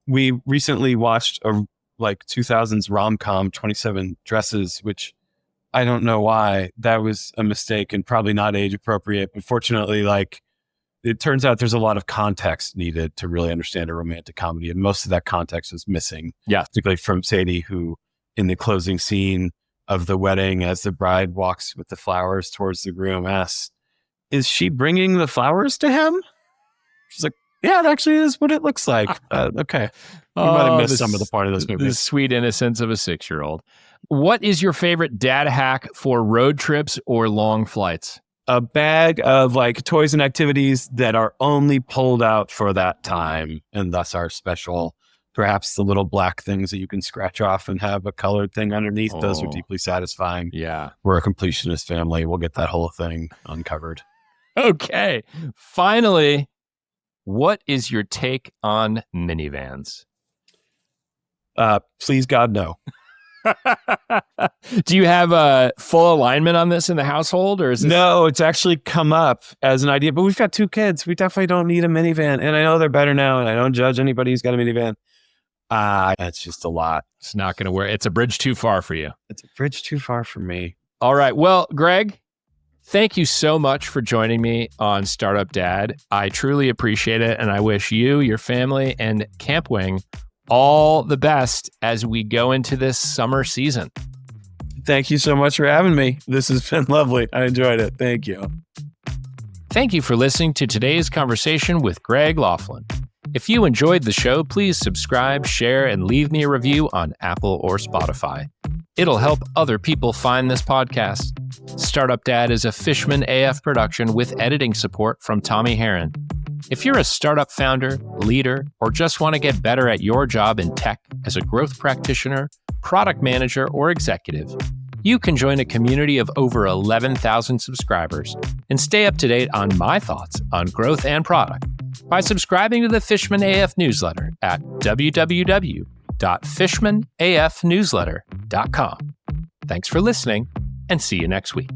we recently watched a 2000s rom-com, 27 Dresses, which I don't know why. That was a mistake and probably not age appropriate. But fortunately, it turns out there's a lot of context needed to really understand a romantic comedy. And most of that context is missing. Yeah. Particularly from Sadie, who in the closing scene of the wedding, as the bride walks with the flowers towards the groom, asks, is she bringing the flowers to him? She's like, yeah, it actually is what it looks like. Okay. You might have missed some of the part of this movie. The sweet innocence of a 6-year-old. What is your favorite dad hack for road trips or long flights? A bag of like toys and activities that are only pulled out for that time and thus are special. Perhaps the little black things that you can scratch off and have a colored thing underneath. Those are deeply satisfying. Yeah. We're a completionist family. We'll get that whole thing uncovered. Okay. Finally, what is your take on minivans? Please, God, no. Do you have a full alignment on this in the household, or is this... No, it's actually come up as an idea, but we've got 2 kids. We definitely don't need a minivan. And I know they're better now, and I don't judge anybody who's got a minivan. That's just a lot. It's not going to work. It's a bridge too far for you. It's a bridge too far for me. All right. Well, Greg, thank you so much for joining me on Startup Dad. I truly appreciate it, and I wish you, your family, and Campwing all the best as we go into this summer season. Thank you so much for having me. This has been lovely. I enjoyed it. Thank you. Thank you for listening to today's conversation with Greg Laughlin. If you enjoyed the show, please subscribe, share, and leave me a review on Apple or Spotify. It'll help other people find this podcast. Startup Dad is a Fishman AF production with editing support from Tommy Herron. If you're a startup founder, leader, or just want to get better at your job in tech as a growth practitioner, product manager, or executive, you can join a community of over 11,000 subscribers and stay up to date on my thoughts on growth and product by subscribing to the Fishman AF newsletter at www.fishmanafnewsletter.com. Thanks for listening, and see you next week.